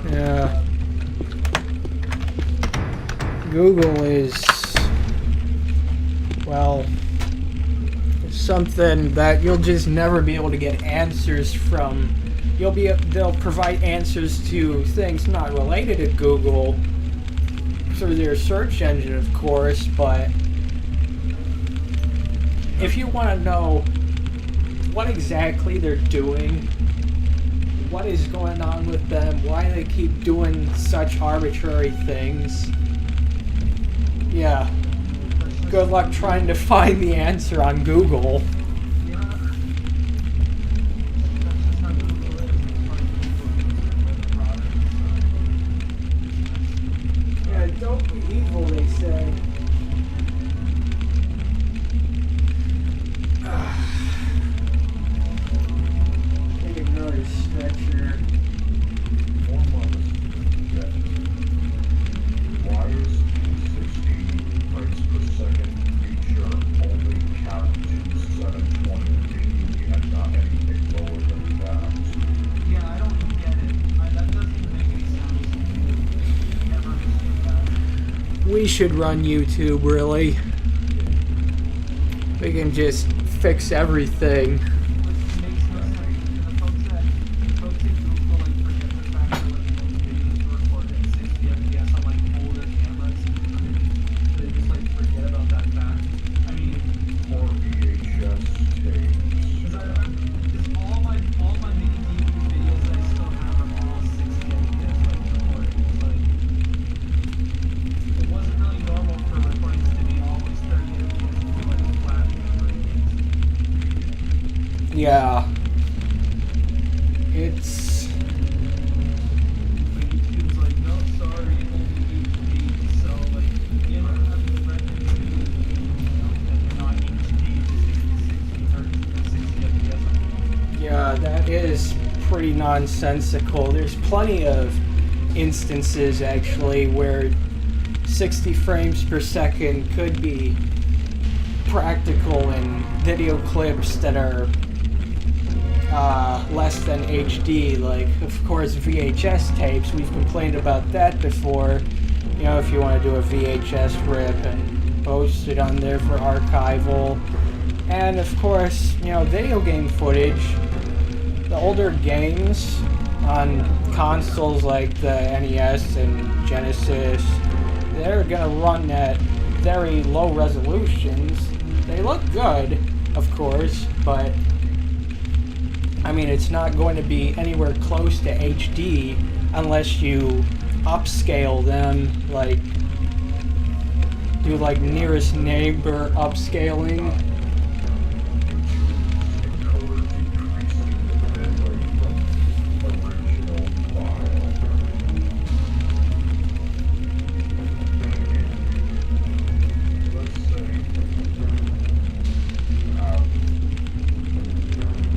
So, Yeah. Google is, well, something that you'll just never be able to get answers from. They'll provide answers to things not related to Google through their search engine, of course, but if you want to know what exactly they're doing, what is going on with them, why they keep doing such arbitrary things, yeah, good luck trying to find the answer on Google. yeah. That's just how Google is. It's part of Google. It's Yeah, don't be evil, they say. Take another stretcher. One more that why is 60 frames per second feature only capped to 720p and not anything lower than that? Yeah, I don't get it. That doesn't even make any sense. I never understood that. We should run YouTube, really. We can just fix everything. Which makes no sense. And the folks at Google like forget the fact that like most videos are recorded at 60 FPS on like older cameras. They just like forget about that fact. I mean, Or VHS tapes. because I remember, because all my mini DV videos that I still have are all 60 FPS like recordings. Like, it wasn't really normal for recordings to be always 30 FPS for like flash memory. Yeah. It's... But YouTube's like, no, sorry, only HD. So like, you don't have to recommend that they're not HD, just 60 FPS. Yeah, that is pretty nonsensical. There's plenty of instances, actually, where 60 frames per second could be practical in video clips that are less than HD. Like, of course, VHS tapes. We've complained about that before. You know, if you want to do a VHS rip and post it on there for archival. And, of course, you know, video game footage. The older games on consoles like the NES and Genesis, they're gonna run at very low resolutions. They look good, of course, but I mean, it's not going to be anywhere close to HD unless you upscale them, like do like nearest neighbor upscaling. Encoder decreasing the bitrate from original file. Let's say,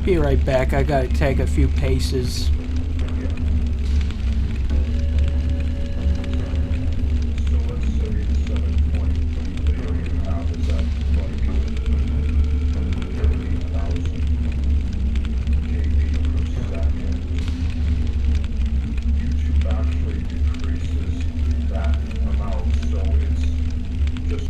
Be right back, I gotta take a few paces. so let's say the 720p video you have is at like 30,000 KB per second. YouTube actually decreases that amount, so it's just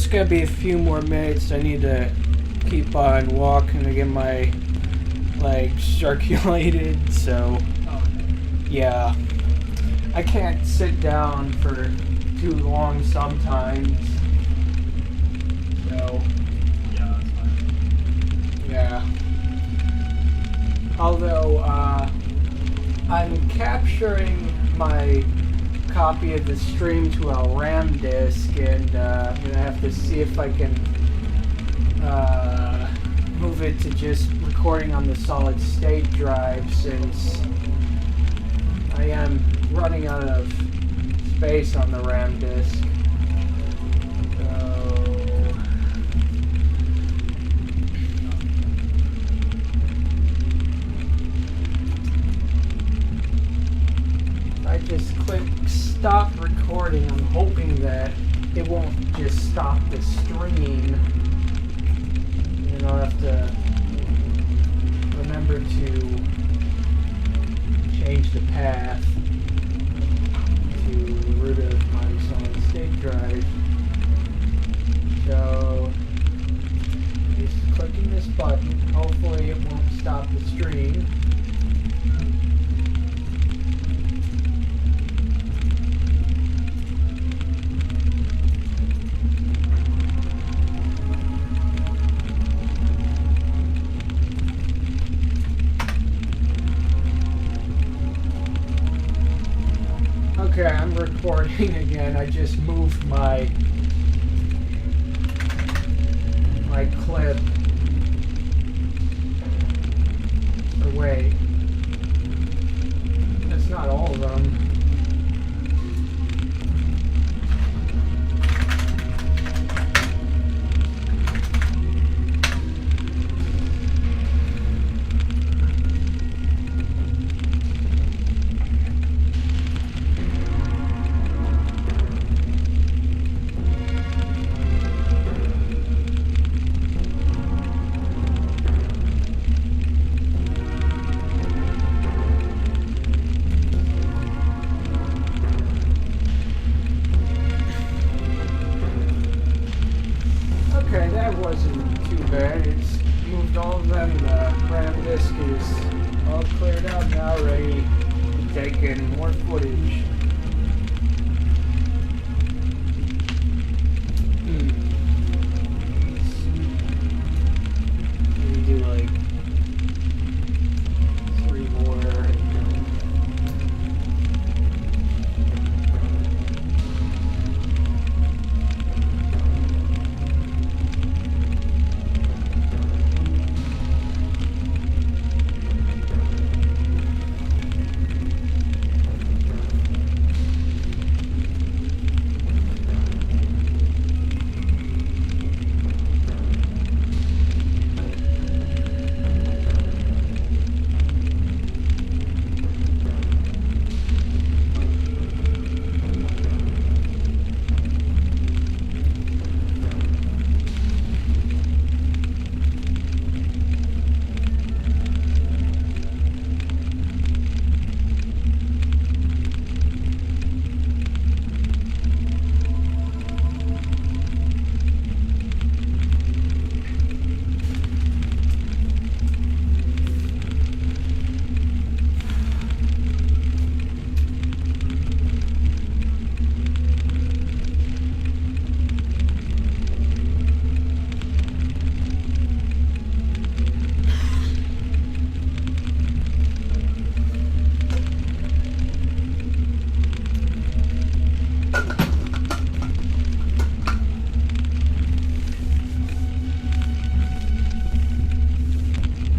it's gonna be a few more minutes. I need to keep on walking to get my legs circulated, so yeah. I can't sit down for too long sometimes. So Yeah, that's fine. yeah. Although I'm capturing my copy of the stream to a RAM disk, and I'm gonna have to see if I can move it to just recording on the solid state drive, since I am running out of space on the RAM disk. I just click stop recording. I'm hoping that it won't just stop the stream. And I'll have to remember to change the path to the root of my solid state drive. So just clicking this button. Hopefully it won't stop the stream. Okay, I'm recording again. I just moved my clip. Or wait. That's not all of them. Okay, that wasn't too bad. It's moved all of them. The RAM disk is all cleared out now, ready to take in more footage. Maybe do like 3 more.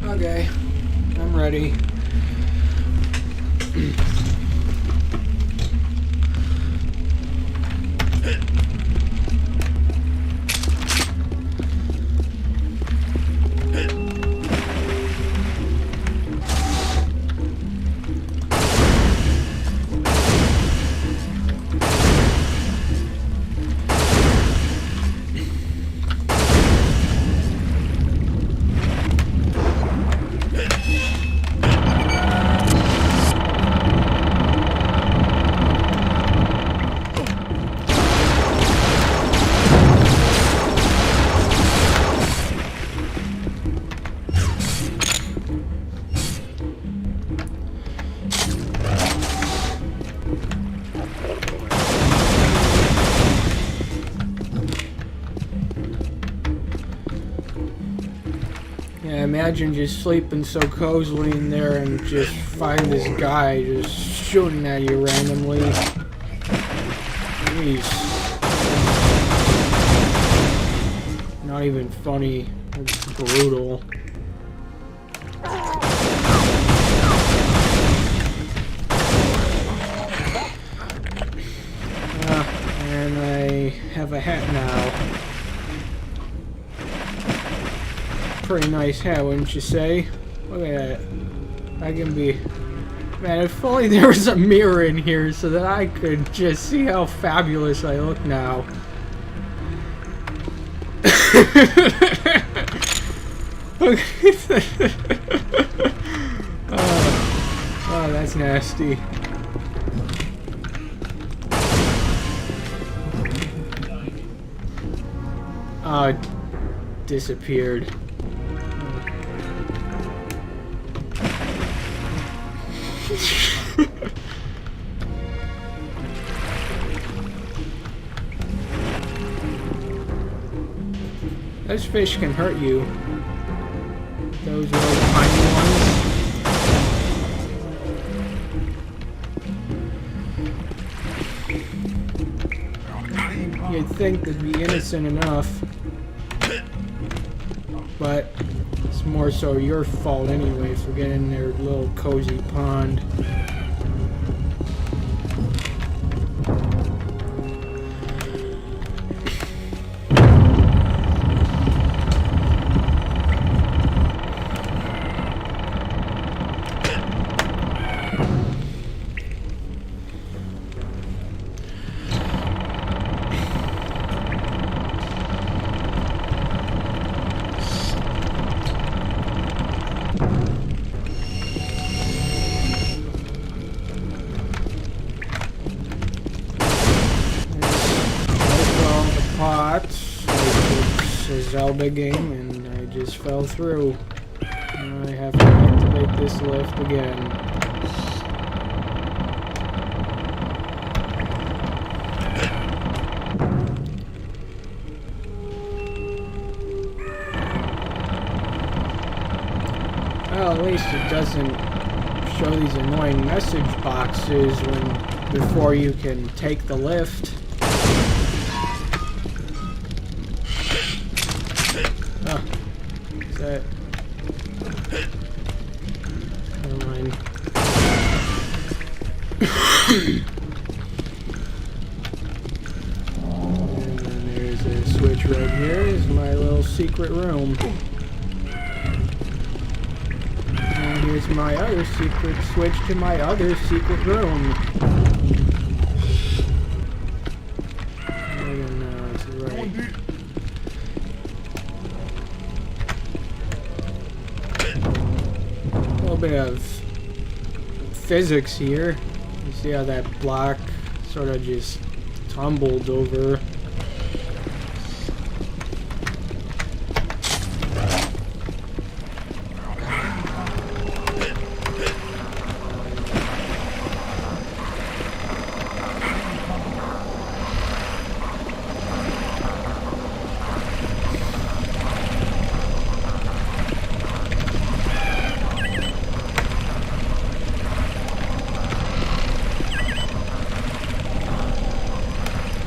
Okay, I'm ready. imagine just sleeping so cozily in there and just find this guy just shooting at you randomly. Jeez. Not even funny. It's brutal. And I have a hat now. Pretty nice hat, wouldn't you say? Look at that. I can be... Man, if only there was a mirror in here so that I could just see how fabulous I look now. Oh, that's nasty. Oh, it disappeared. Those fish can hurt you. Those little tiny ones. You'd think they'd be innocent enough. But it's more so your fault anyway for getting in their little cozy pond. It's a Zelda game and I just fell through. Now I have to activate this lift again. Well, at least it doesn't show these annoying message boxes before you can take the lift. Oh, what's that? Never mind. And then there's a switch right here. This is my little secret room. And here's my other secret switch to my other secret room. Bit of physics here. You see how that block sort of just tumbled over.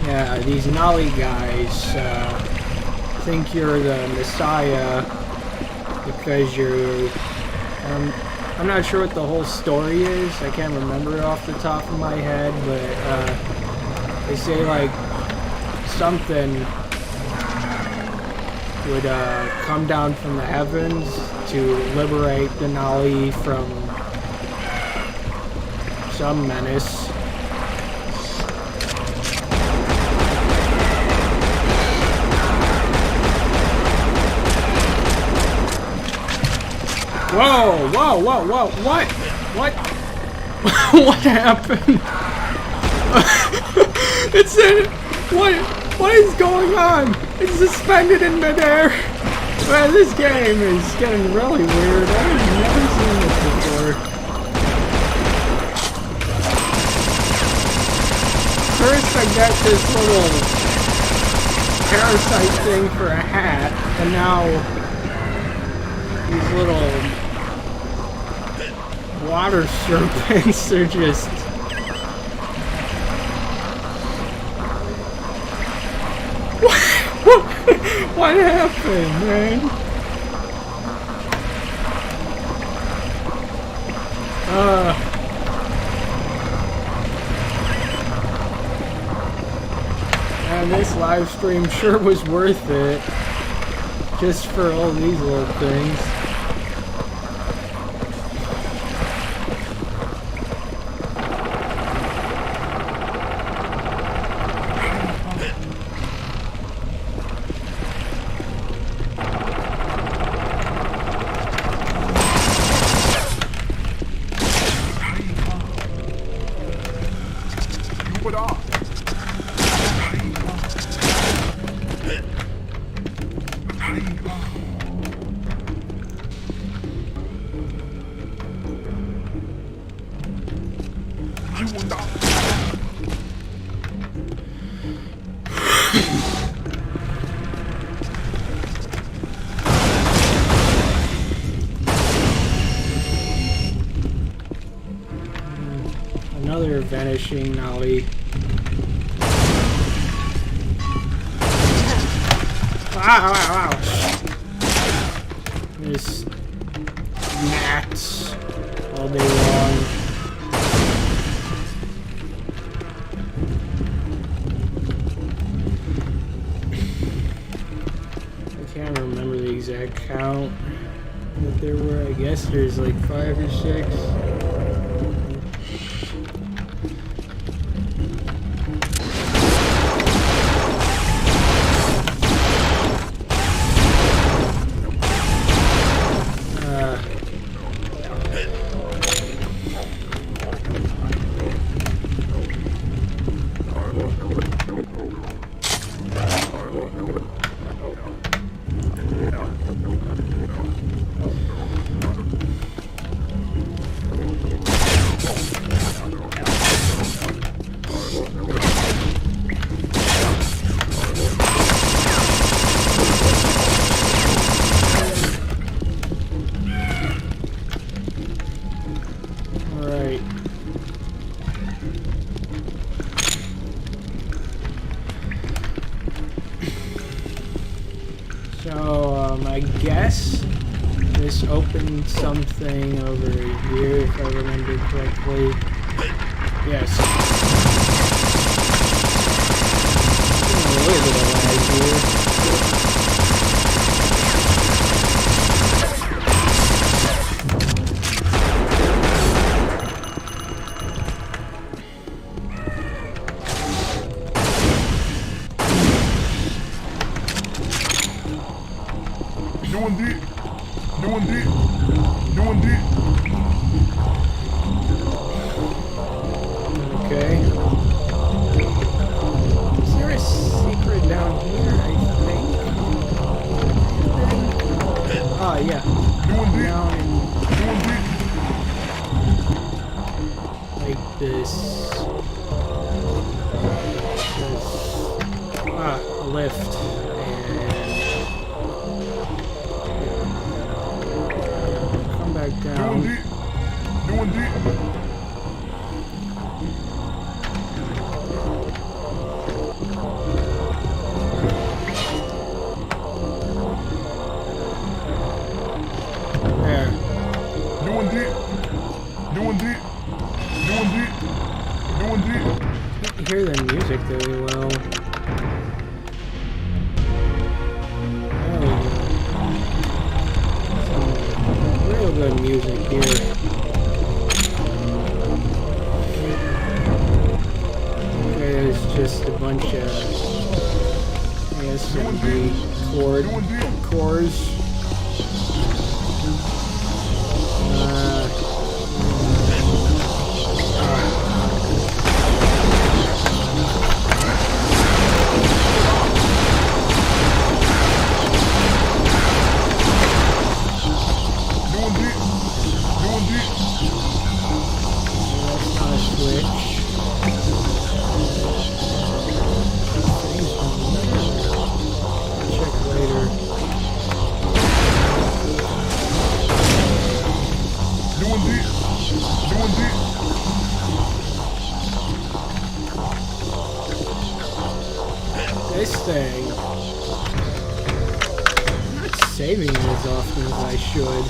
Yeah, these Nolly guys think you're the Messiah because you're... I'm not sure what the whole story is. I can't remember it off the top of my head, but they say like something would come down from the heavens to liberate the Nolly from some menace. Whoa, whoa, whoa, whoa, what? What? What happened? It's in... What is going on? It's suspended in midair. Man, this game is getting really weird. I've never seen this before. First I got this little parasite thing for a hat, and now These little water serpents are just... What happened, man? And this live stream sure was worth it. Just for all these little things. Another vanishing nollie. Wow! There's gnats all day long. I can't remember the exact count that there were. I guess there's like 5 or 6. I guess this opened something over here, if I remember correctly. Yes. A little bit of lag here. Okay. Is there a secret down here, I think? Oh, yeah. Down in... like this. A lift. Come back down. There. I can't hear the music very well. Some real good music here. Okay, there's just a bunch of, I guess, MD cores. Check later. this thing. I'm not saving it as often as I should.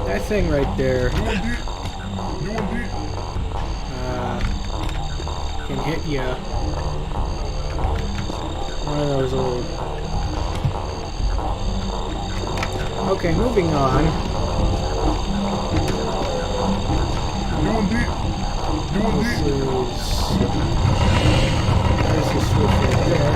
That thing right there. Can hit you. One of those little... Okay, moving on. This is... There's the switch right there.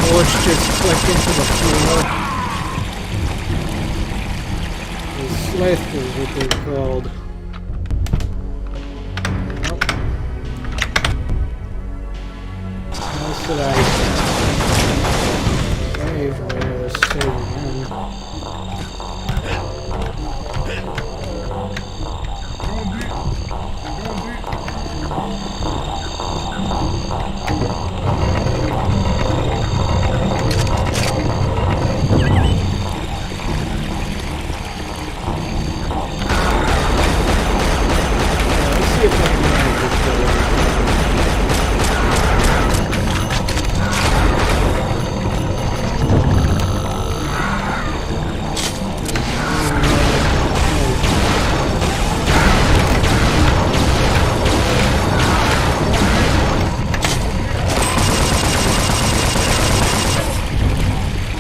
Bullets just clipped into the floor. The slith is what they're called. Nope. How else did I save? I was saving him.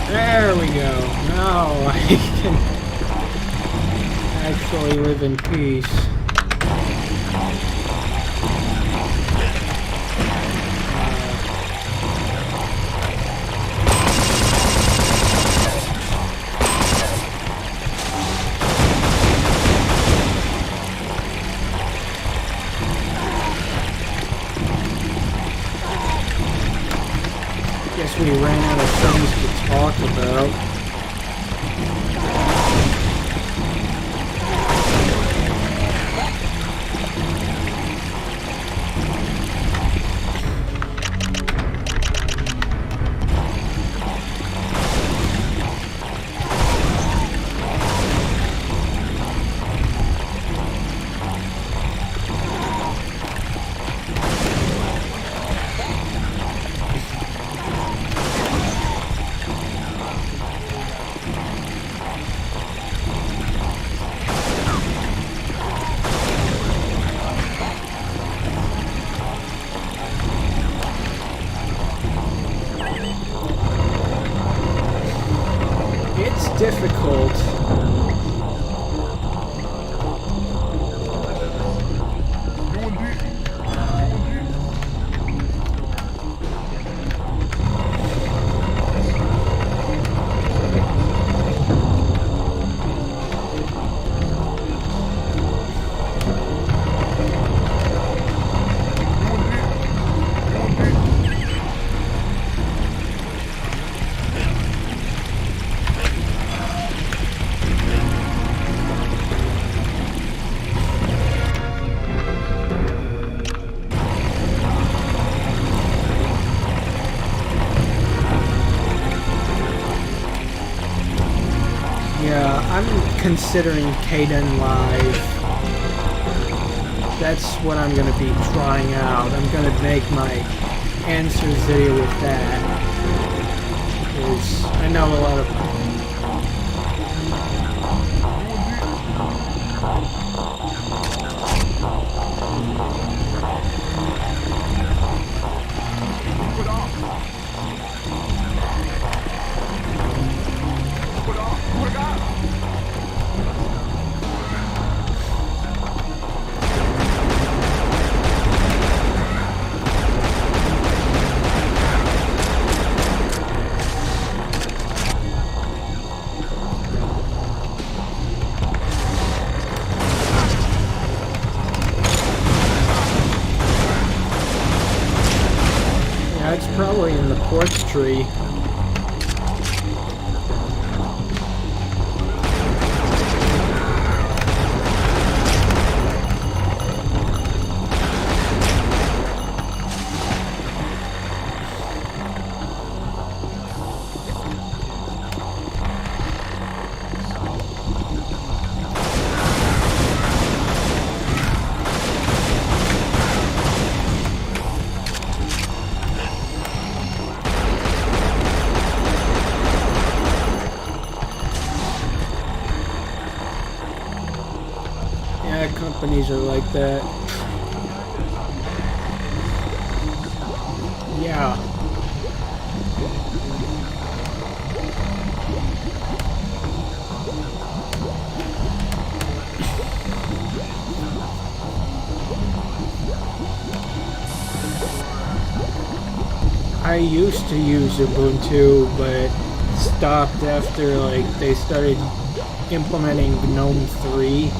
There we go. Now I can actually live in peace. Guess we ran out of things to talk about. It's difficult. Yeah, I'm considering Kaden Live. That's what I'm going to be trying out. I'm going to make my answers video with that. Because I know a lot of... Yeah, it's probably in the quartz tree. Yeah, companies are like that. Yeah. I used to use Ubuntu, but stopped after like they started implementing GNOME 3.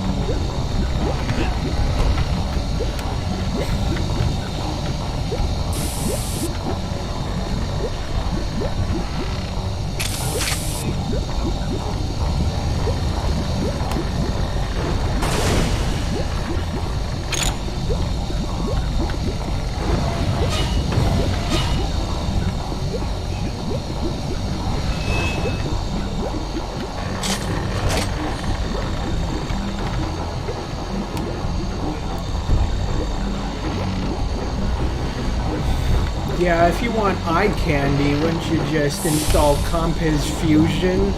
Yeah, if you want eye candy, wouldn't you just install Compiz Fusion?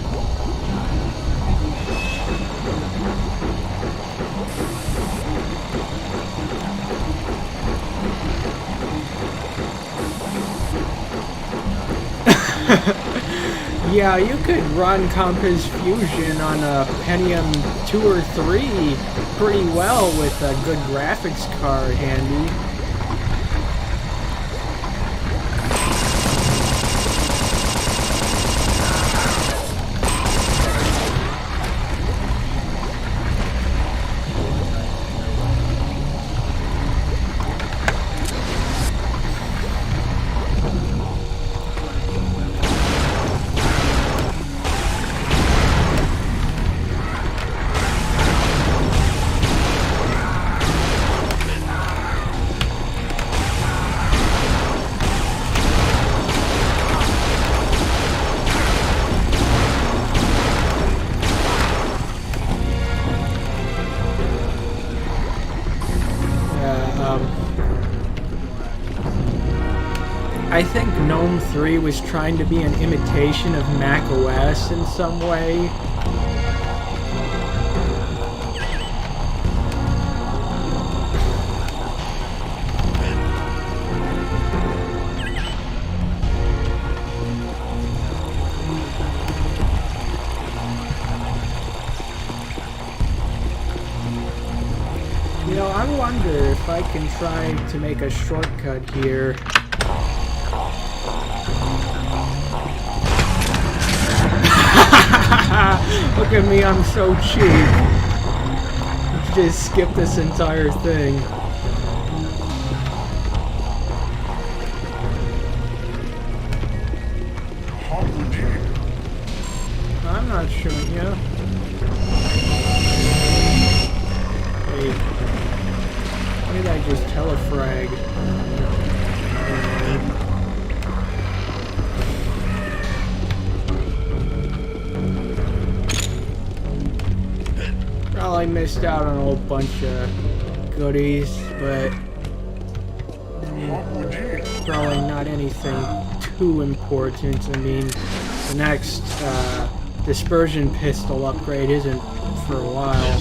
Yeah, you could run Compiz Fusion on a Pentium 2 or 3 pretty well with a good graphics card handy. I think GNOME 3 was trying to be an imitation of Mac OS in some way. You know, I wonder if I can try to make a shortcut here. Look at me, I'm so cheap. Just skip this entire thing. I'm not shooting you. Wait. Why did I just telefrag? Probably missed out on a whole bunch of goodies, but probably not anything too important. I mean, the next dispersion pistol upgrade isn't for a while.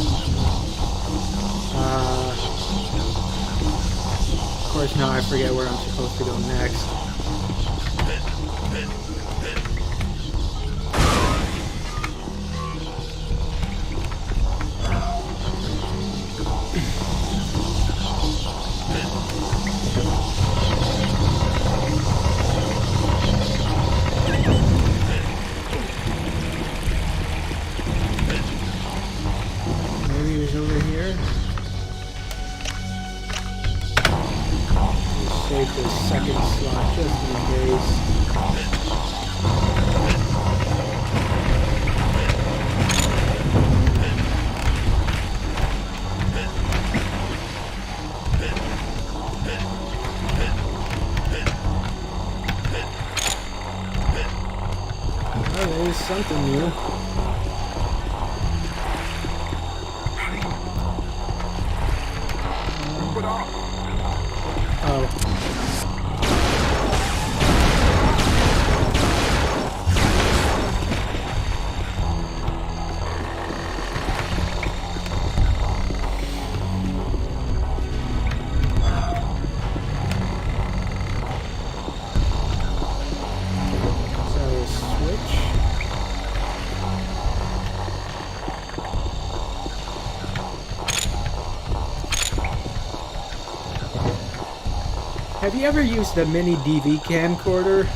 Of course, now I forget where I'm supposed to go next. Save this second slot just just in case. Oh, there's something new. Oh. Have you ever used a mini DV camcorder?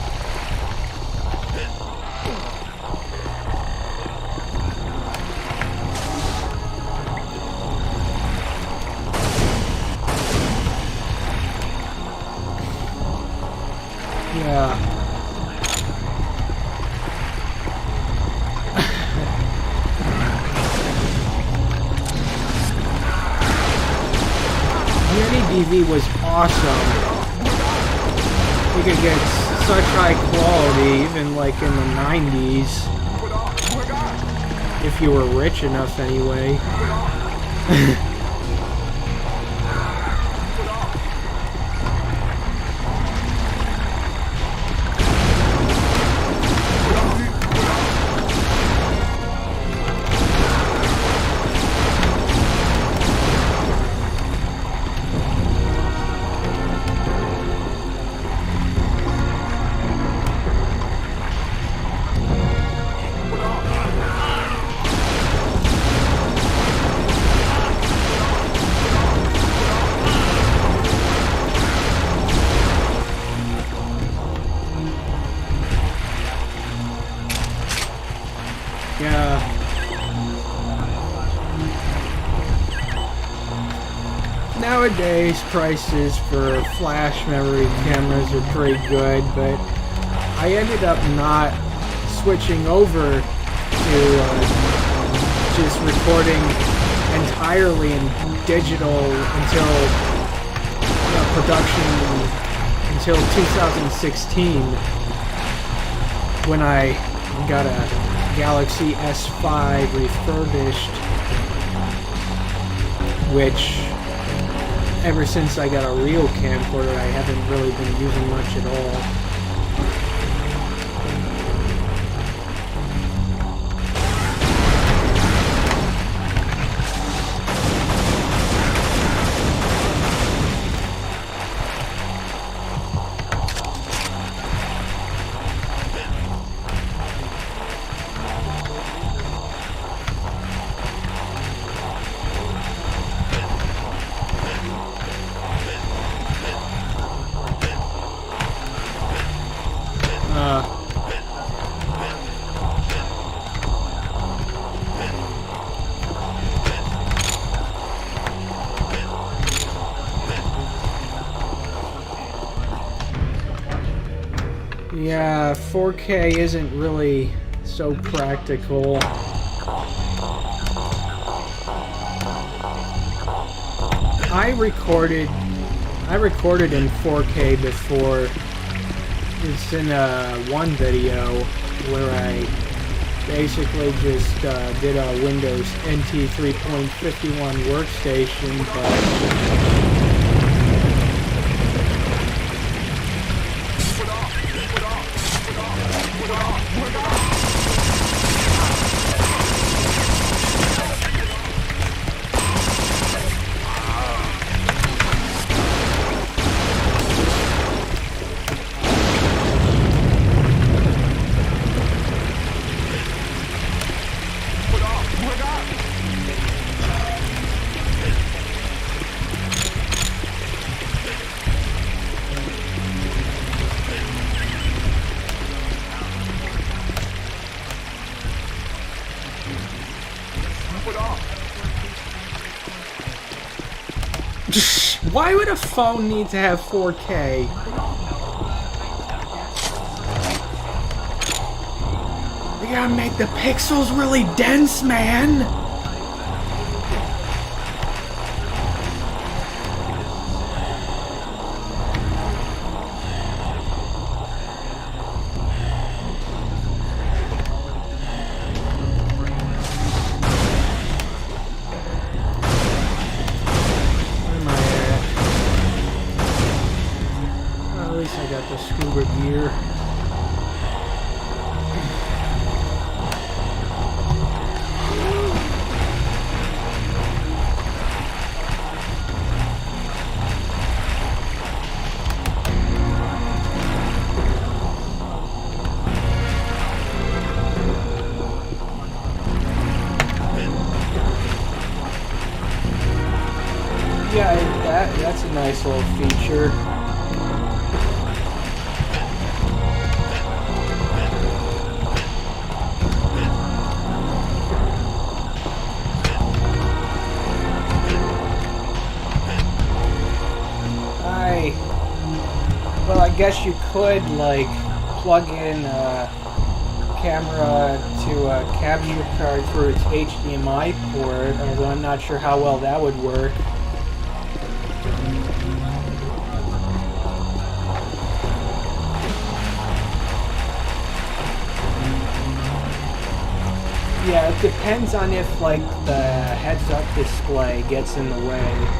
Yeah. Mini DV was awesome. You could get such high quality, even like in the 90s. If you were rich enough, anyway. Yeah. Nowadays, prices for flash memory cameras are pretty good, but I ended up not switching over to just recording entirely in digital until production until 2016, when I got a Galaxy S5 refurbished, which ever since I got a real camcorder I haven't really been using much at all. Yeah, 4K isn't really so practical. I recorded in 4K before. It's in one video where I basically just did a Windows NT 3.51 workstation, but why would a phone need to have 4K? gotta make the pixels really dense, man. Where am I at? Well, at least I got the scuba gear. Yeah, that's a nice little feature. Well, I guess you could like plug in a camera to a capture card through its HDMI port, although I'm not sure how well that would work. Yeah, it depends on if, like, the heads-up display gets in the way.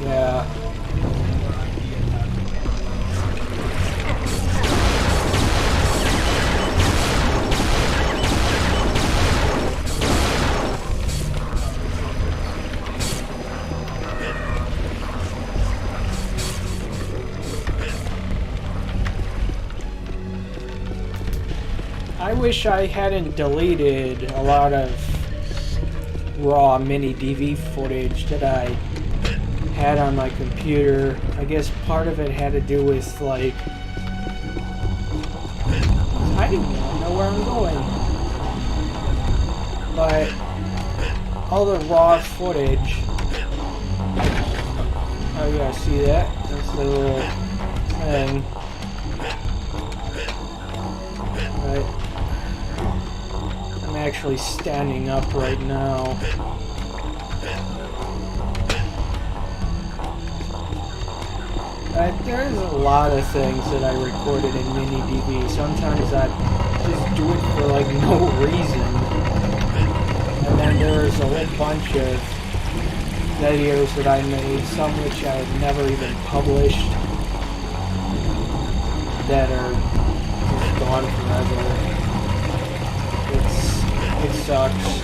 Yeah. I wish I hadn't deleted a lot of raw mini DV footage that I had on my computer. I guess part of it had to do with, like, I didn't know where I'm going. But all the raw footage. Oh yeah, see that? That's the little thing. Right. I'm actually standing up right now. There's a lot of things that I recorded in mini DV. Sometimes I just do it for like no reason. And then there's a whole bunch of videos that I made, some which I have never even published, that are just gone forever. It sucks.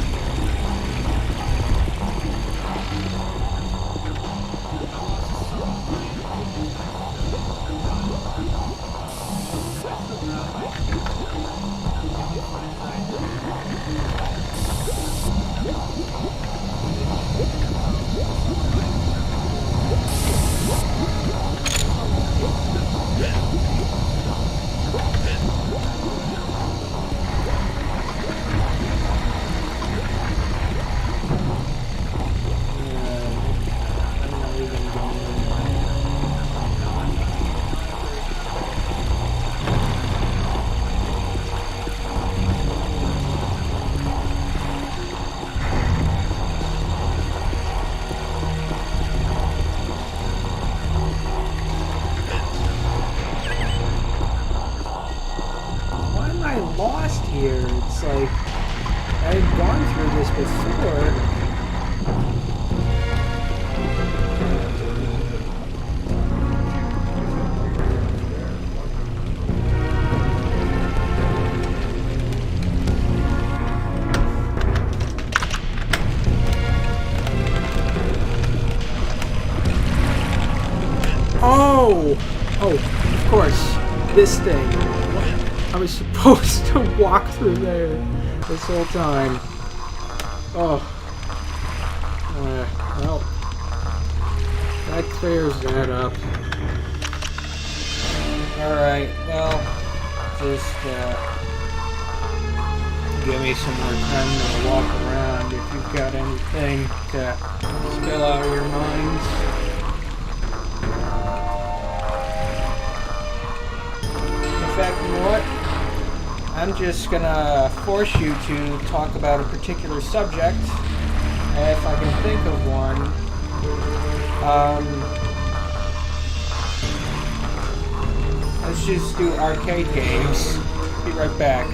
No! Oh, of course. This thing. I was supposed to walk through there this whole time. Oh. Well. That clears that up. Alright, well, just give me some more time to walk around if you've got anything to spill out of your minds. In fact, you know what? I'm just gonna force you to talk about a particular subject, if I can think of one. Let's just do arcade games. Be right back.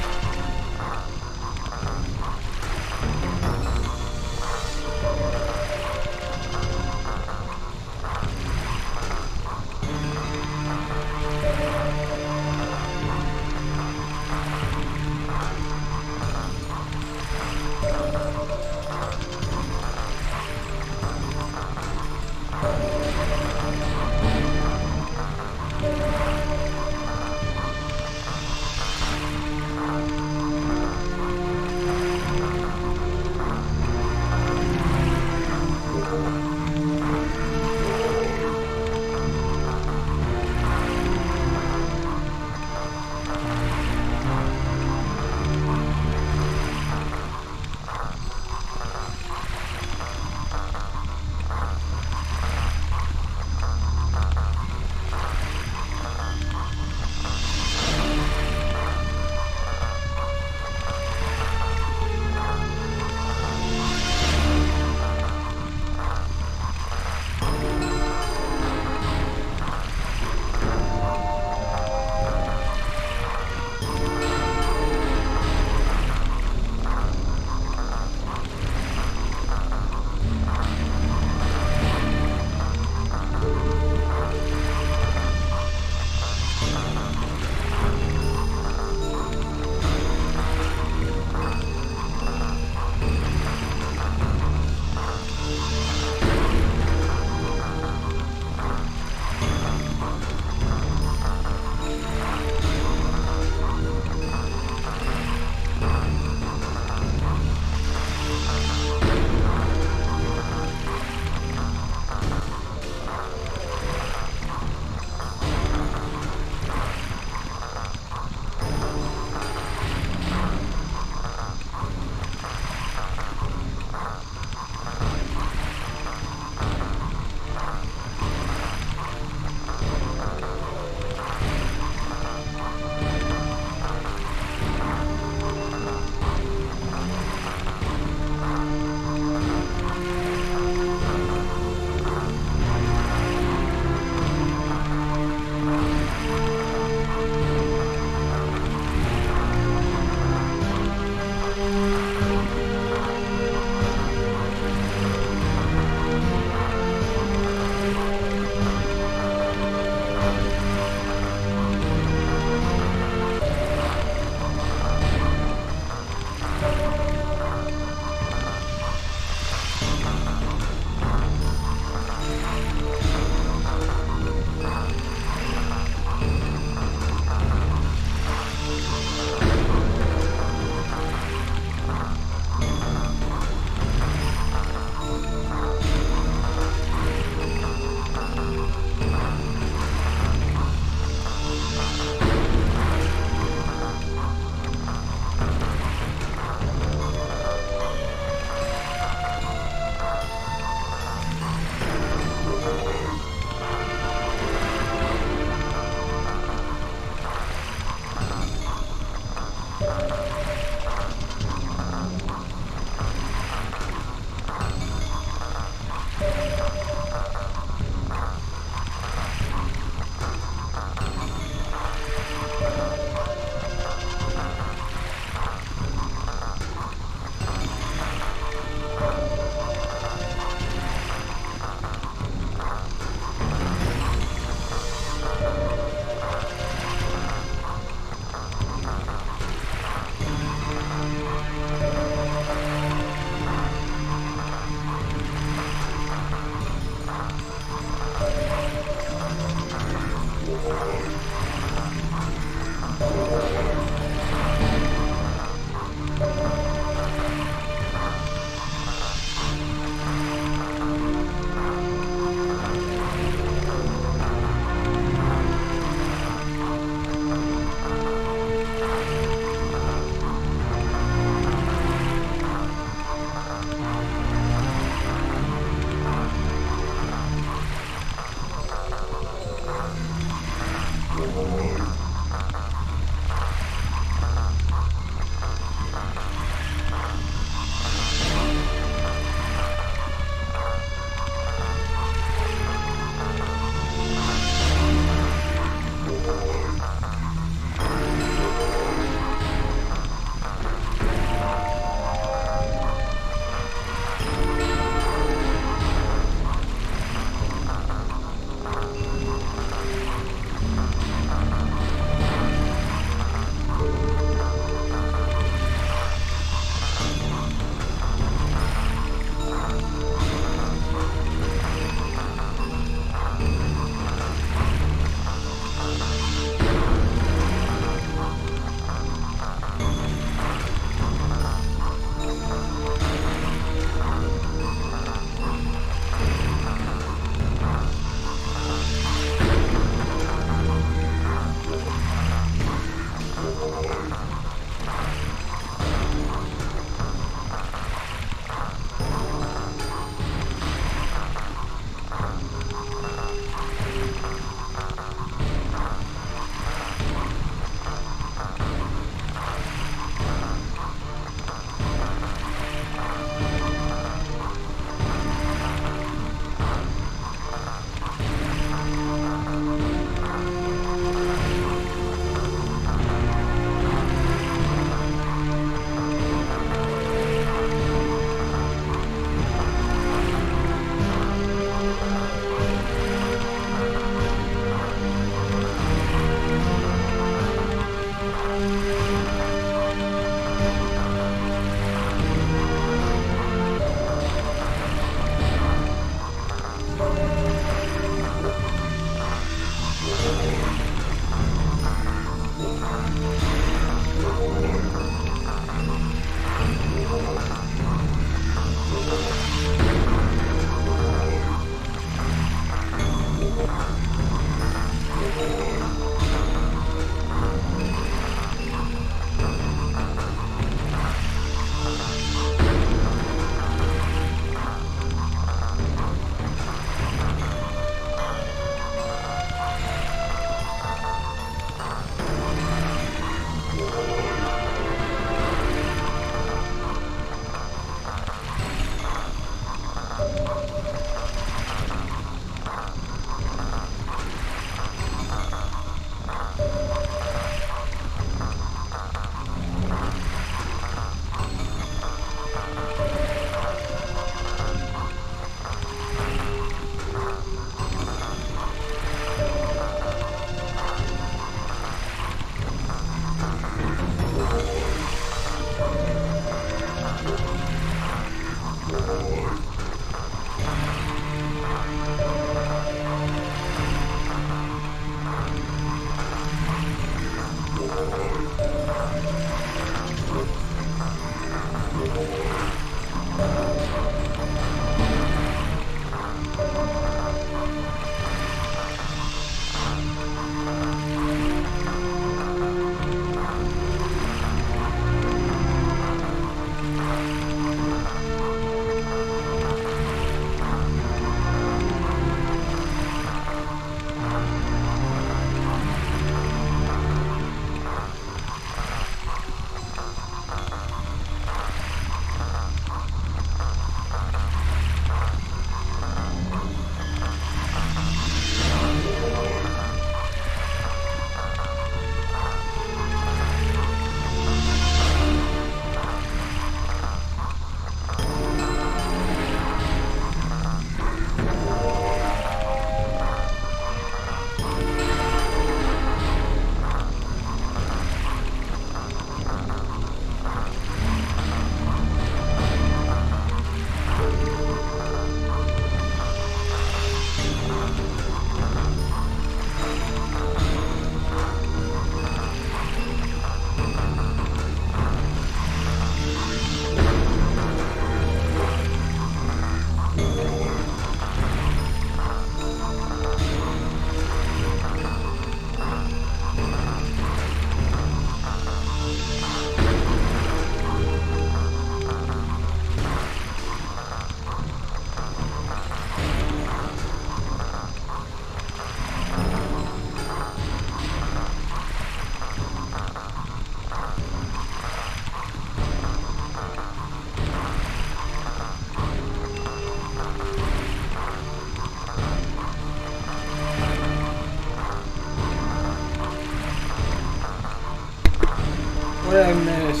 What did I miss?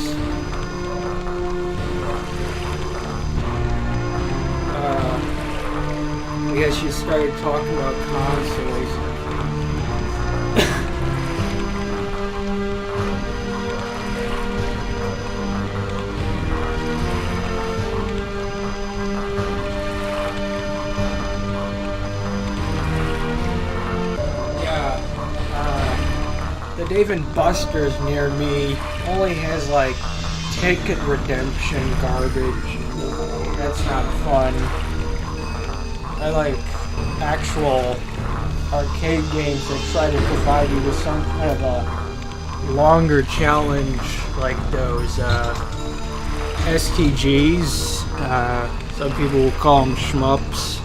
I guess you started talking about consoles. The Dave & Buster's near me only has like ticket redemption garbage. That's not fun. I like actual arcade games that try to provide you with some kind of a longer challenge, like those STGs. Some people will call them shmups.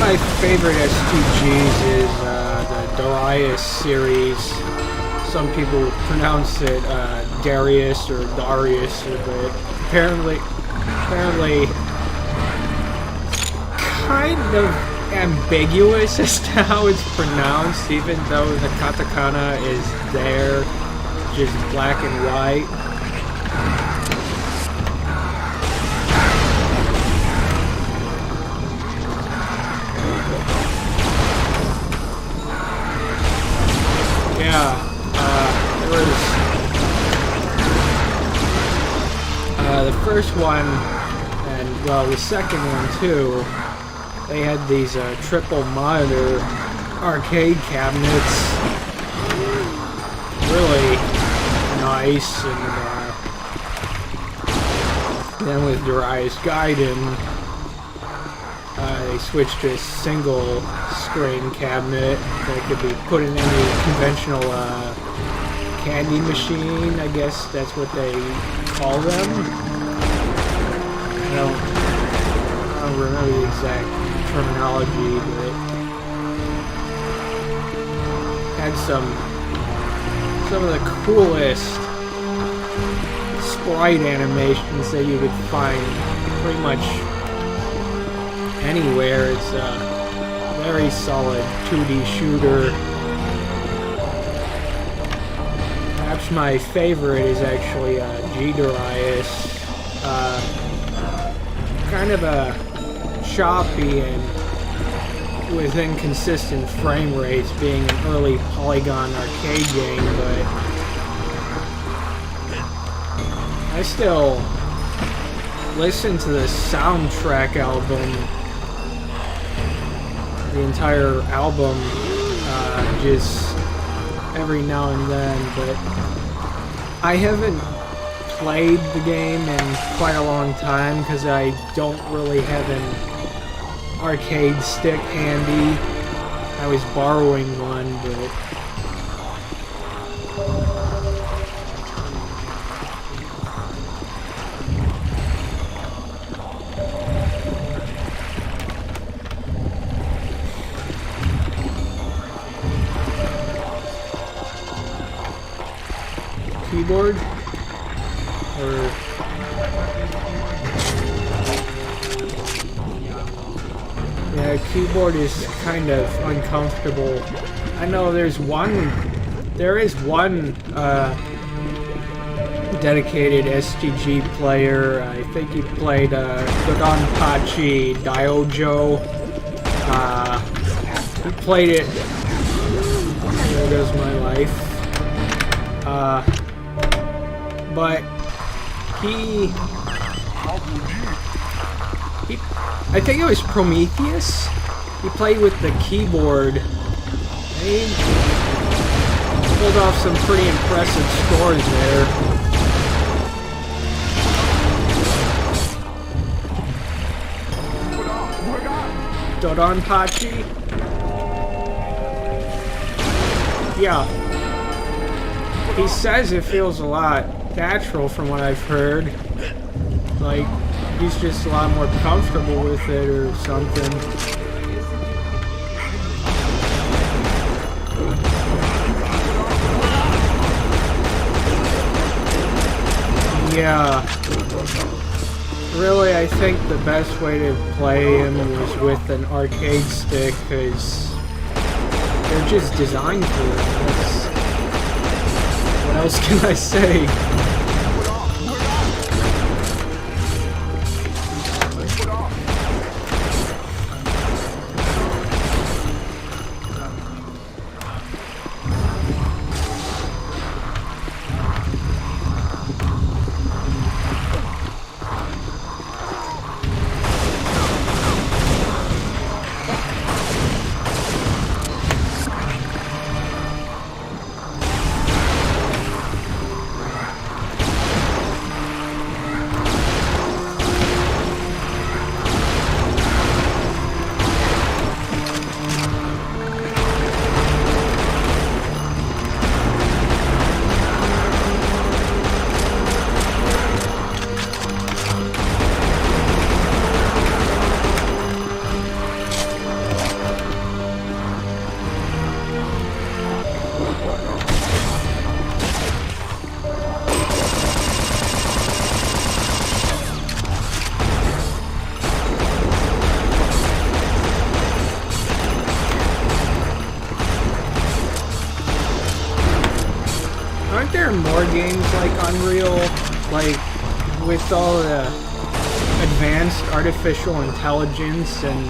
My favorite STGs is the Darius series. Some people pronounce it Darius or Darius, but apparently kind of ambiguous as to how it's pronounced, even though the katakana is there, just black and white. There was the first one, and well, the second one too. They had these triple monitor arcade cabinets, really nice, and then with Darius Gaiden, they switched to a single screen cabinet that could be put in any conventional candy machine. I guess that's what they call them. I don't remember the exact terminology, but had some of the coolest sprite animations that you could find pretty much anywhere. It's a very solid 2D shooter. Perhaps my favorite is actually G Darius. Kind of a choppy and with inconsistent frame rates, being an early Polygon arcade game, but I still listen to the soundtrack album, the entire album, just every now and then, but I haven't played the game in quite a long time because I don't really have an arcade stick handy. I was borrowing one, but keyboard? Or... yeah, keyboard is kind of uncomfortable. I know there is one dedicated STG player. I think he played Dodonpachi Diojo. He played it. There goes my life. But I think it was Prometheus. He played with the keyboard. He pulled off some pretty impressive scores there. Dodonpachi? Yeah. He says it feels a lot natural from what I've heard. Like, he's just a lot more comfortable with it or something. Yeah. Really, I think the best way to play him was with an arcade stick, because they're just designed for that. What else can I say? Aren't there more games like Unreal, like with all the advanced artificial intelligence and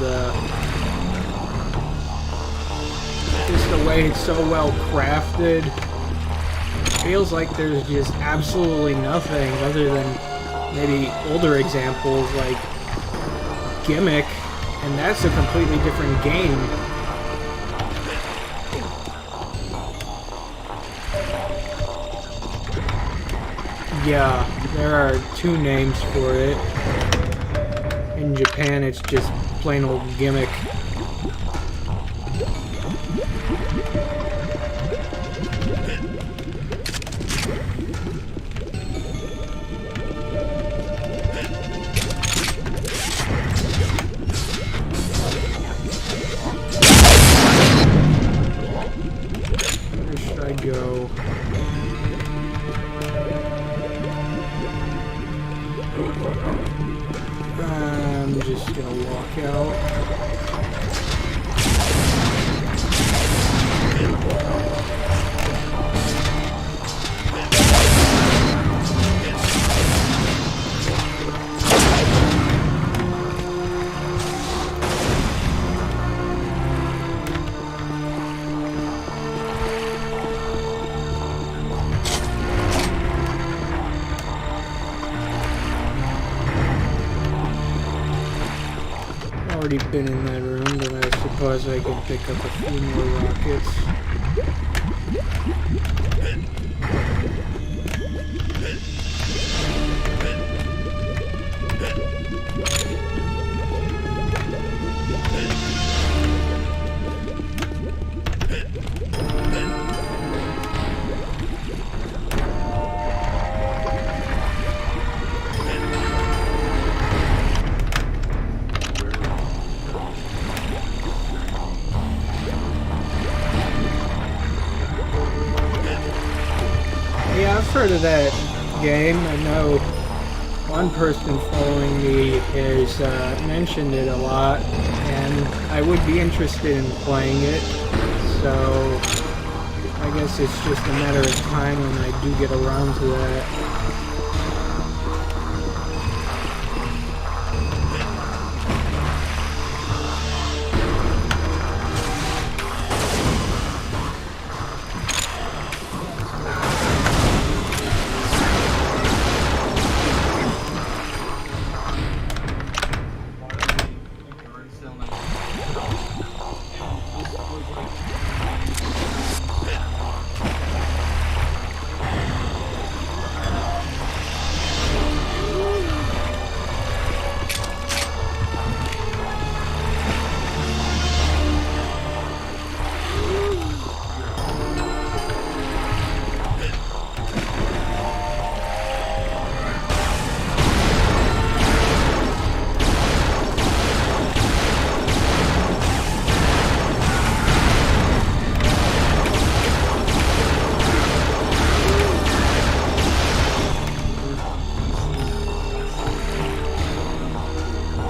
just the way it's so well crafted? Feels like there's just absolutely nothing other than maybe older examples like Gimmick, and that's a completely different game. Yeah, there are two names for it. In Japan, it's just plain old Gimmick. Where should I go? I'm just gonna walk out. Already been in that room, but I suppose I can pick up a few more rockets. heard of that game. I know one person following me has mentioned it a lot, and I would be interested in playing it. So I guess it's just a matter of time when I do get around to that.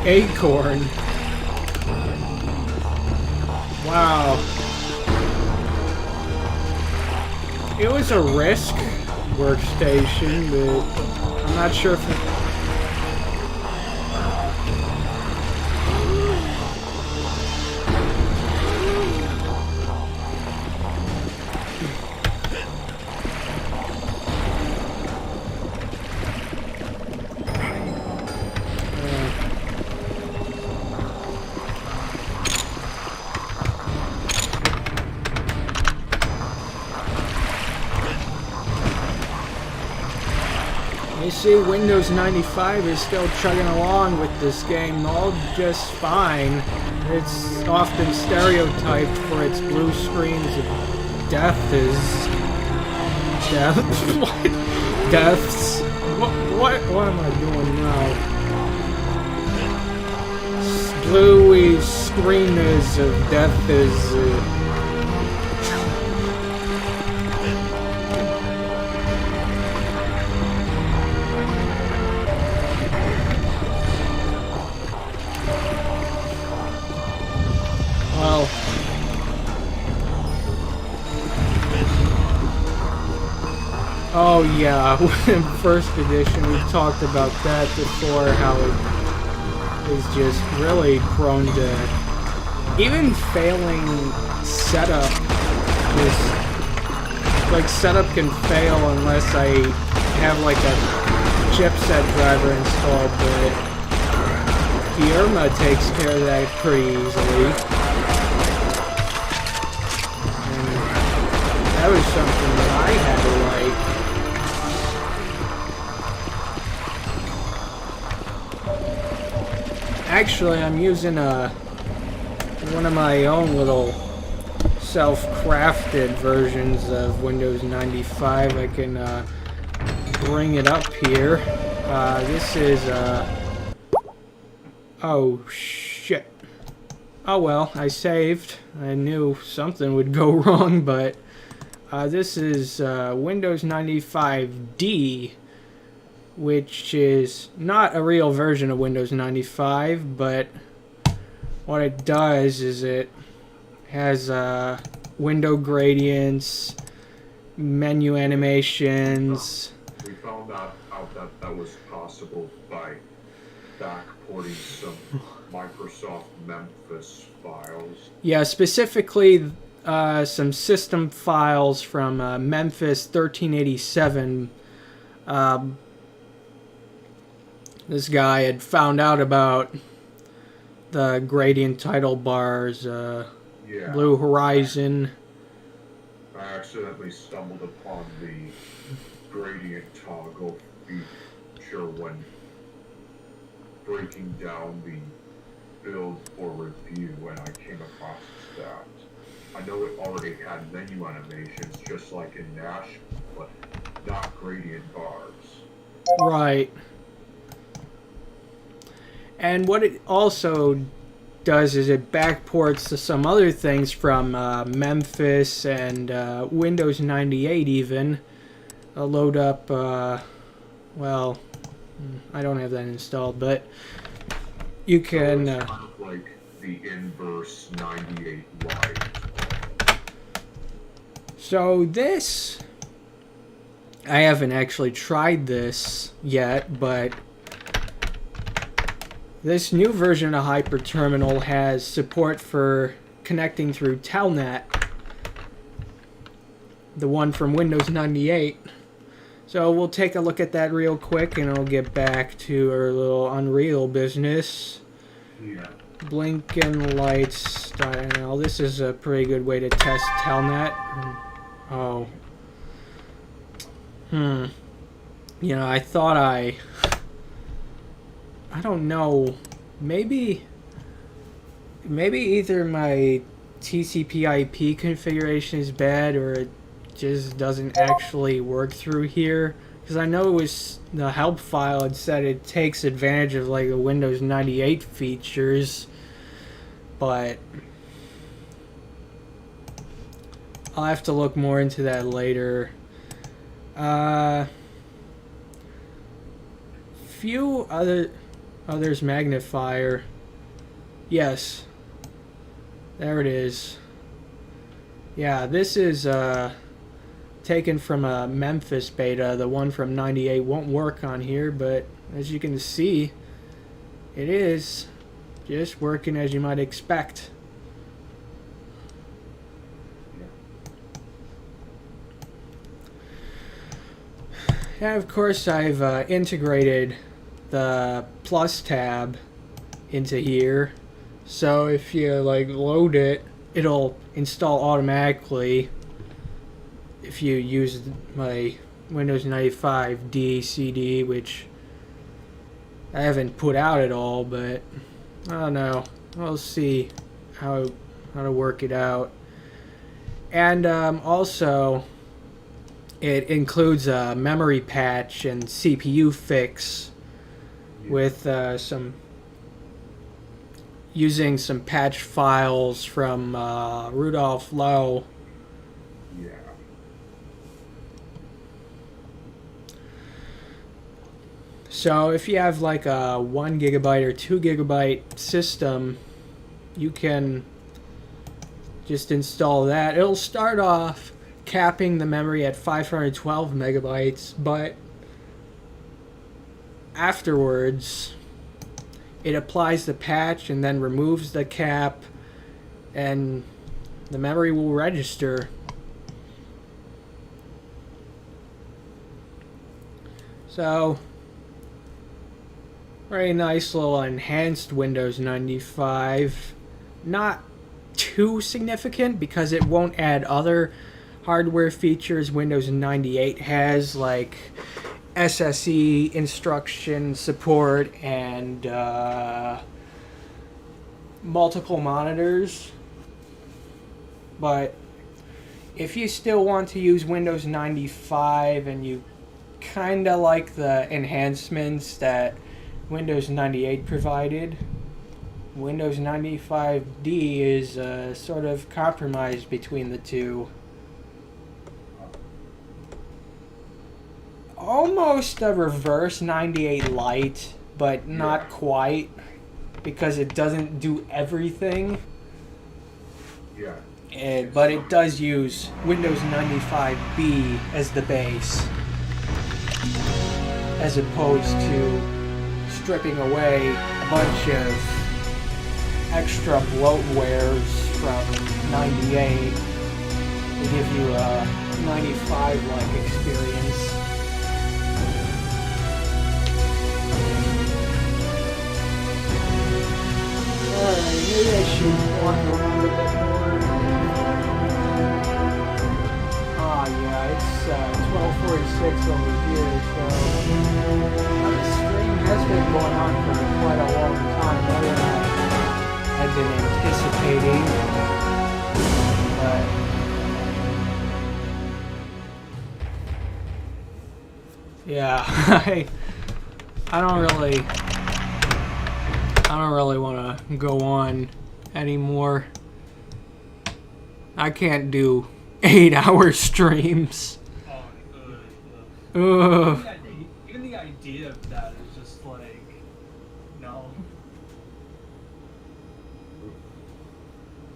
Acorn. Wow. It was a Risk workstation, but I'm not sure if it... You see, Windows 95 is still chugging along with this game all just fine. It's often stereotyped for its blue screens of death is... Death? What? Deaths? What am I doing now? Bluey screamers of death is... Well, oh yeah, first edition, we've talked about that before, how it is just really prone to even failing setup. Just like setup can fail unless I have like a chipset driver installed, but Irma takes care of that pretty easily. That was something that I had to write. Actually, I'm using one of my own little self-crafted versions of Windows 95. I can bring it up here. This is oh shit. Oh well, I saved. I knew something would go wrong, but this is Windows 95D, which is not a real version of Windows 95, but what it does is it has window gradients, menu animations. We found out that was possible by backporting some Microsoft Memphis files. Yeah, specifically some system files from Memphis 1387. This guy had found out about the gradient title bars, Blue Horizon. I accidentally stumbled upon the gradient toggle feature when breaking down the build for review, and I came across that. I know it already had menu animations just like in Nash, but not gradient bars. Right. And what it also does is it backports to some other things from Memphis and Windows 98 even. load up, well, I don't have that installed, but you can... So it's kind of like the inverse 98 Lite. So this, I haven't actually tried this yet, but this new version of Hyperterminal has support for connecting through Telnet, the one from Windows 98. So we'll take a look at that real quick, and I'll get back to our little Unreal business. Yeah. Blinking lights. Now this is a pretty good way to test Telnet. Oh. You know, I thought I don't know. Maybe either my TCP/IP configuration is bad, or it just doesn't actually work through here. Because I know it was the help file had said it takes advantage of like the Windows 98 features, but I'll have to look more into that later. Few others magnifier. Yes. There it is. Yeah, this is taken from a Memphis beta. The one from 98 won't work on here, but as you can see, it is just working as you might expect. And of course, I've integrated the plus tab into here, so if you like load it, it'll install automatically if you use my Windows 95 CD, which I haven't put out at all, but I don't know. We'll see how to work it out. And also, it includes a memory patch and CPU fix with using some patch files from Rudolph Lowe. Yeah. So if you have like a 1 gigabyte or 2 gigabyte system, you can just install that. It'll start off capping the memory at 512 megabytes, but afterwards it applies the patch and then removes the cap, and the memory will register. So, very nice little enhanced Windows 95. Not too significant because it won't add other hardware features Windows 98 has, like SSE instruction support and multiple monitors. But if you still want to use Windows 95 and you kinda like the enhancements that Windows 98 provided, Windows 95D is a sort of compromise between the two. Almost a reverse 98 Lite, but not quite, because it doesn't do everything. Yeah. But it does use Windows 95B as the base, as opposed to stripping away a bunch of extra bloatwares from 98 to give you a 95-like experience. Alright, maybe I should walk around a bit more. Ah, yeah, it's 12:46 over here, so the stream has been going on for quite a long time, better than I've been anticipating. But yeah, I don't really want to go on anymore. I can't do 8-hour streams. Oh, good. Ugh. Even the idea of that is just like, no.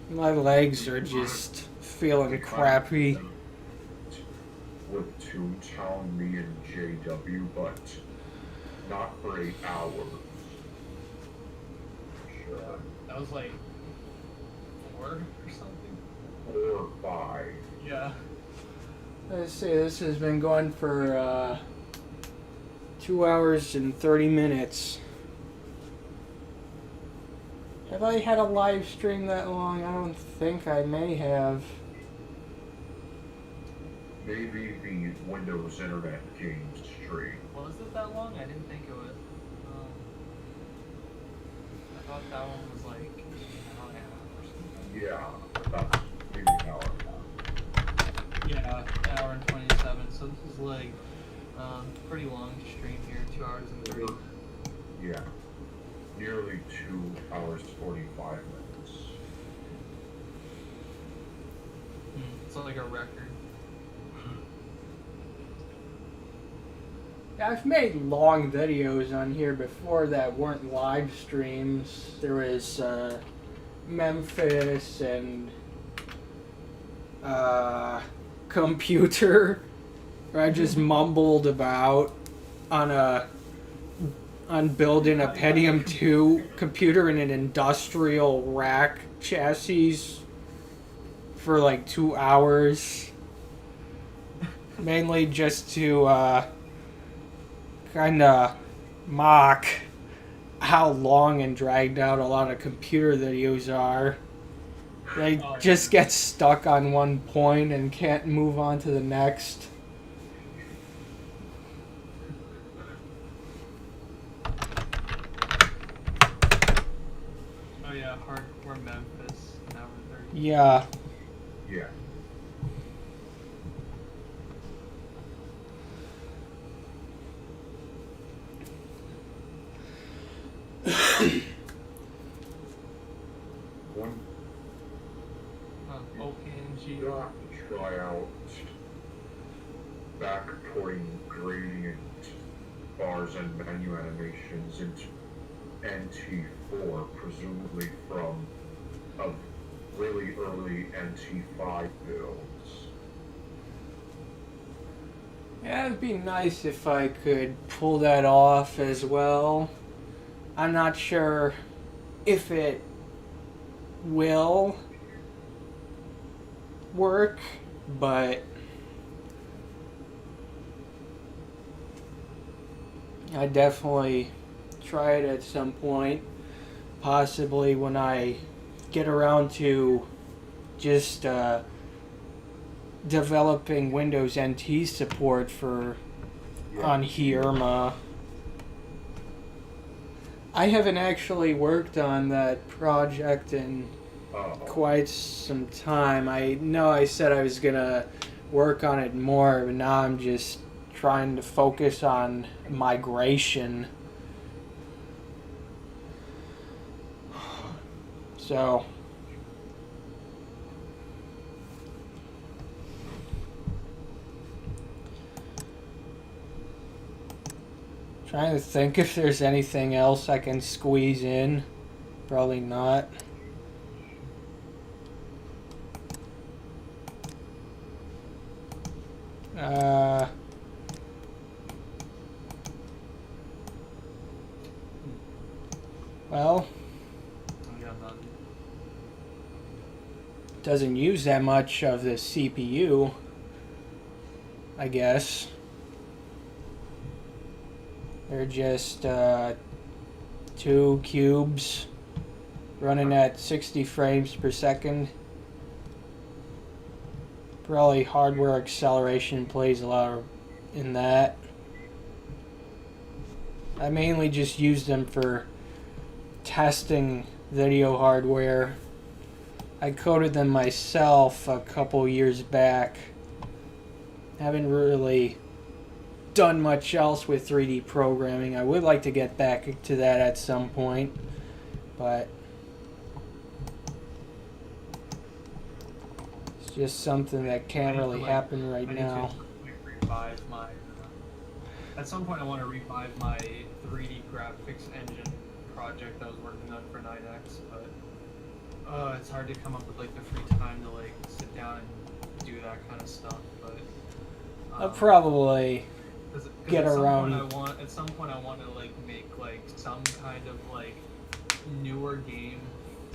My legs are just feeling crappy. With Toontown, me and JW, but not for 8 hours. Sure. That was like 4 or something. 4 or 5. Yeah. Let's see, this has been going for 2 hours and 30 minutes. Have I had a live stream that long? I don't think I may have. Maybe the Windows Internet game stream. Was it that long? I didn't think it was. I thought that one was like an hour and a half or something. Yeah, that's maybe an hour and a half. Yeah, an hour and 27. So this is like pretty long stream here, 2 hours and 30. Yeah, nearly 2 hours 45 minutes. It's like a record. Yeah, I've made long videos on here before that weren't live streams. There was Memphis and computer, where I just mumbled about on building a Pentium 2 computer in an industrial rack chassis for like 2 hours, mainly just to kind of mock how long and dragged out a lot of computer videos are. They just get stuck on one point and can't move on to the next. Oh yeah, hardcore Memphis, an hour and 30. Yeah. Yeah. One OpenG. got to try out backporting gradient bars and menu animations into NT4, presumably from a really early NT5 builds. Yeah, it'd be nice if I could pull that off as well. I'm not sure if it will work, but I definitely try it at some point, possibly when I get around to just developing Windows NT support for on Hirma. I haven't actually worked on that project in quite some time. I know I said I was gonna work on it more, but now I'm just trying to focus on migration. So trying to think if there's anything else I can squeeze in. Probably not. Well, doesn't use that much of the CPU, I guess. They're just 2 cubes running at 60 frames per second. Probably hardware acceleration plays a lot in that. I mainly just use them for testing video hardware. I coded them myself a couple years back. Haven't really done much else with 3D programming. I would like to get back to that at some point, but it's just something that can't really happen right now. Revive my At some point, I want to revive my 3D graphics engine project I was working on for 9X, but it's hard to come up with like the free time to like sit down and do that kind of stuff. But I'll probably get at around. At some point, I want to like make like some kind of like newer game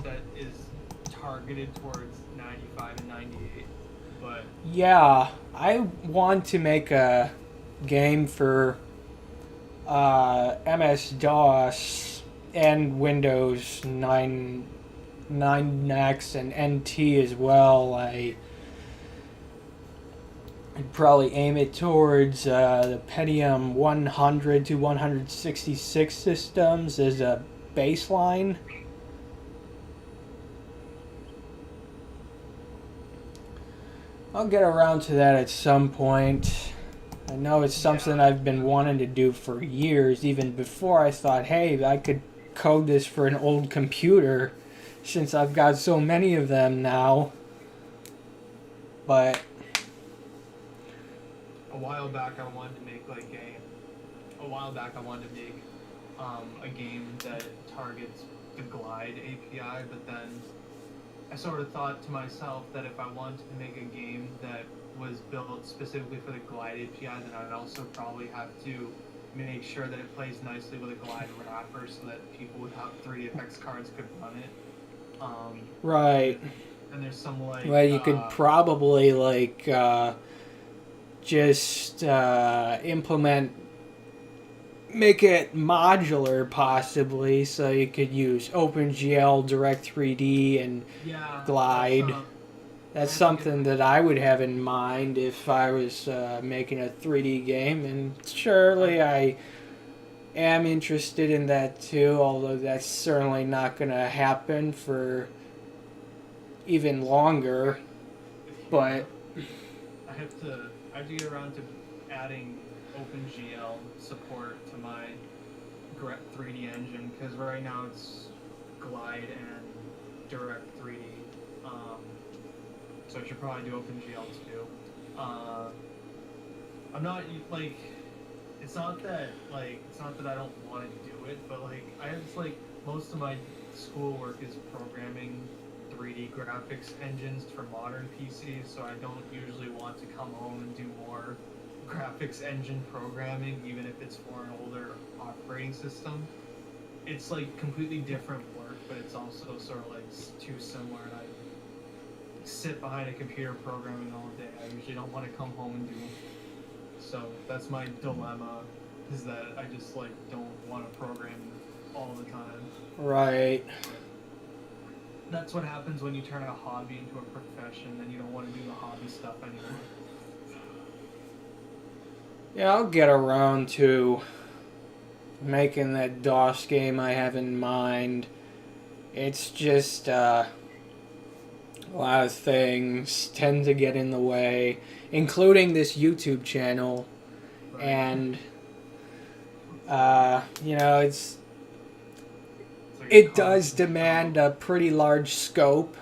that is targeted towards 95 and 98. But yeah, I want to make a game for MS-DOS and Windows 9X and NT as well. I'd probably aim it towards the Pentium 100 to 166 systems as a baseline. I'll get around to that at some point. I know it's something I've been wanting to do for years, even before I thought, hey, I could code this for an old computer, since I've got so many of them now. But a while back, I wanted to make a game that targets the Glide API, but then I sort of thought to myself that if I wanted to make a game that was built specifically for the Glide API, then I'd also probably have to make sure that it plays nicely with a Glide wrapper so that people without 3DFX cards could run it. right. And there's some like... Well, you could probably like just make it modular possibly, so you could use OpenGL, Direct3D, and Glide. That's something that I would have in mind if I was making a 3D game, and surely I am interested in that too, although that's certainly not going to happen for even longer. But I have to get around to adding OpenGL support to my 3D engine, because right now it's Glide and Direct3D. So I should probably do OpenGL too. I'm not like, it's not that I don't want to do it, but like most of my schoolwork is programming 3D graphics engines for modern PCs, so I don't usually want to come home and do more graphics engine programming, even if it's for an older operating system. It's like completely different work, but it's also sort of like too similar, and I sit behind a computer programming all day. I usually don't want to come home and do it. So that's my dilemma, is that I just like don't want to program all the time. right. That's what happens when you turn a hobby into a profession, then you don't want to do the hobby stuff anymore. Yeah, I'll get around to making that DOS game I have in mind. It's just a lot of things tend to get in the way, including this YouTube channel. Right. And it does demand a pretty large scope,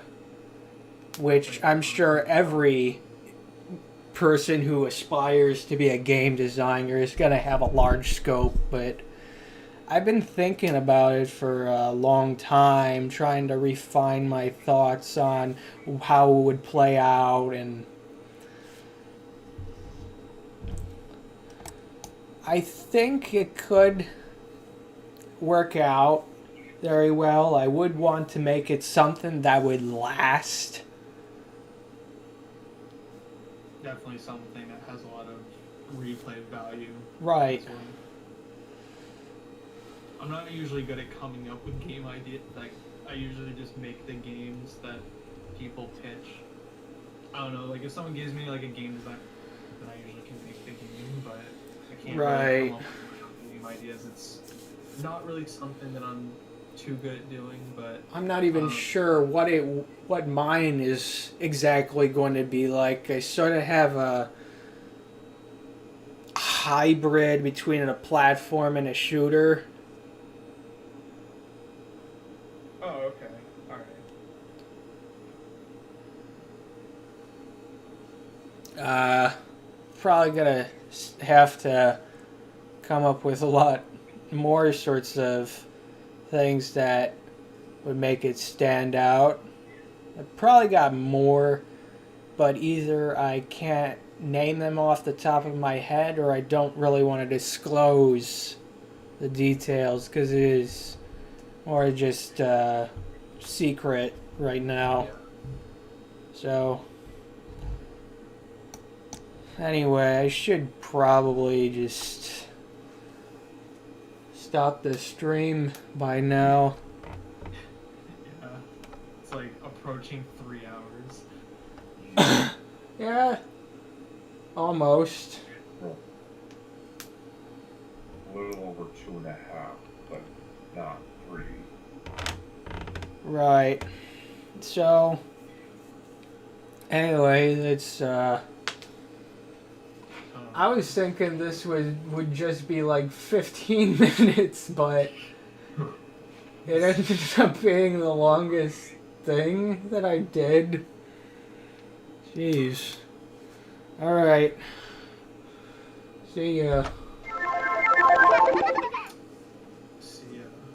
which I'm sure every person who aspires to be a game designer is going to have a large scope, but I've been thinking about it for a long time, trying to refine my thoughts on how it would play out, and I think it could work out very well. I would want to make it something that would last. Definitely something that has a lot of replay value. Right. I'm not usually good at coming up with game ideas. Like, I usually just make the games that people pitch. I don't know, like if someone gives me like a game design, then I usually can make the game, but I can't really come up with game ideas. It's not really something that I'm too good at doing, but I'm not even sure what mine is exactly going to be like. I sort of have a hybrid between a platform and a shooter. Oh, okay. Alright. Probably gonna have to come up with a lot more sorts of things that would make it stand out. I probably got more, but either I can't name them off the top of my head, or I don't really want to disclose the details because it is more just secret right now. So anyway, I should probably just stop the stream by now. Yeah. It's like approaching 3 hours. Yeah, almost. A little over 2.5, but not 3. Right. So anyway, it's I was thinking this would just be like 15 minutes, but it ended up being the longest thing that I did. Jeez. Alright. See ya.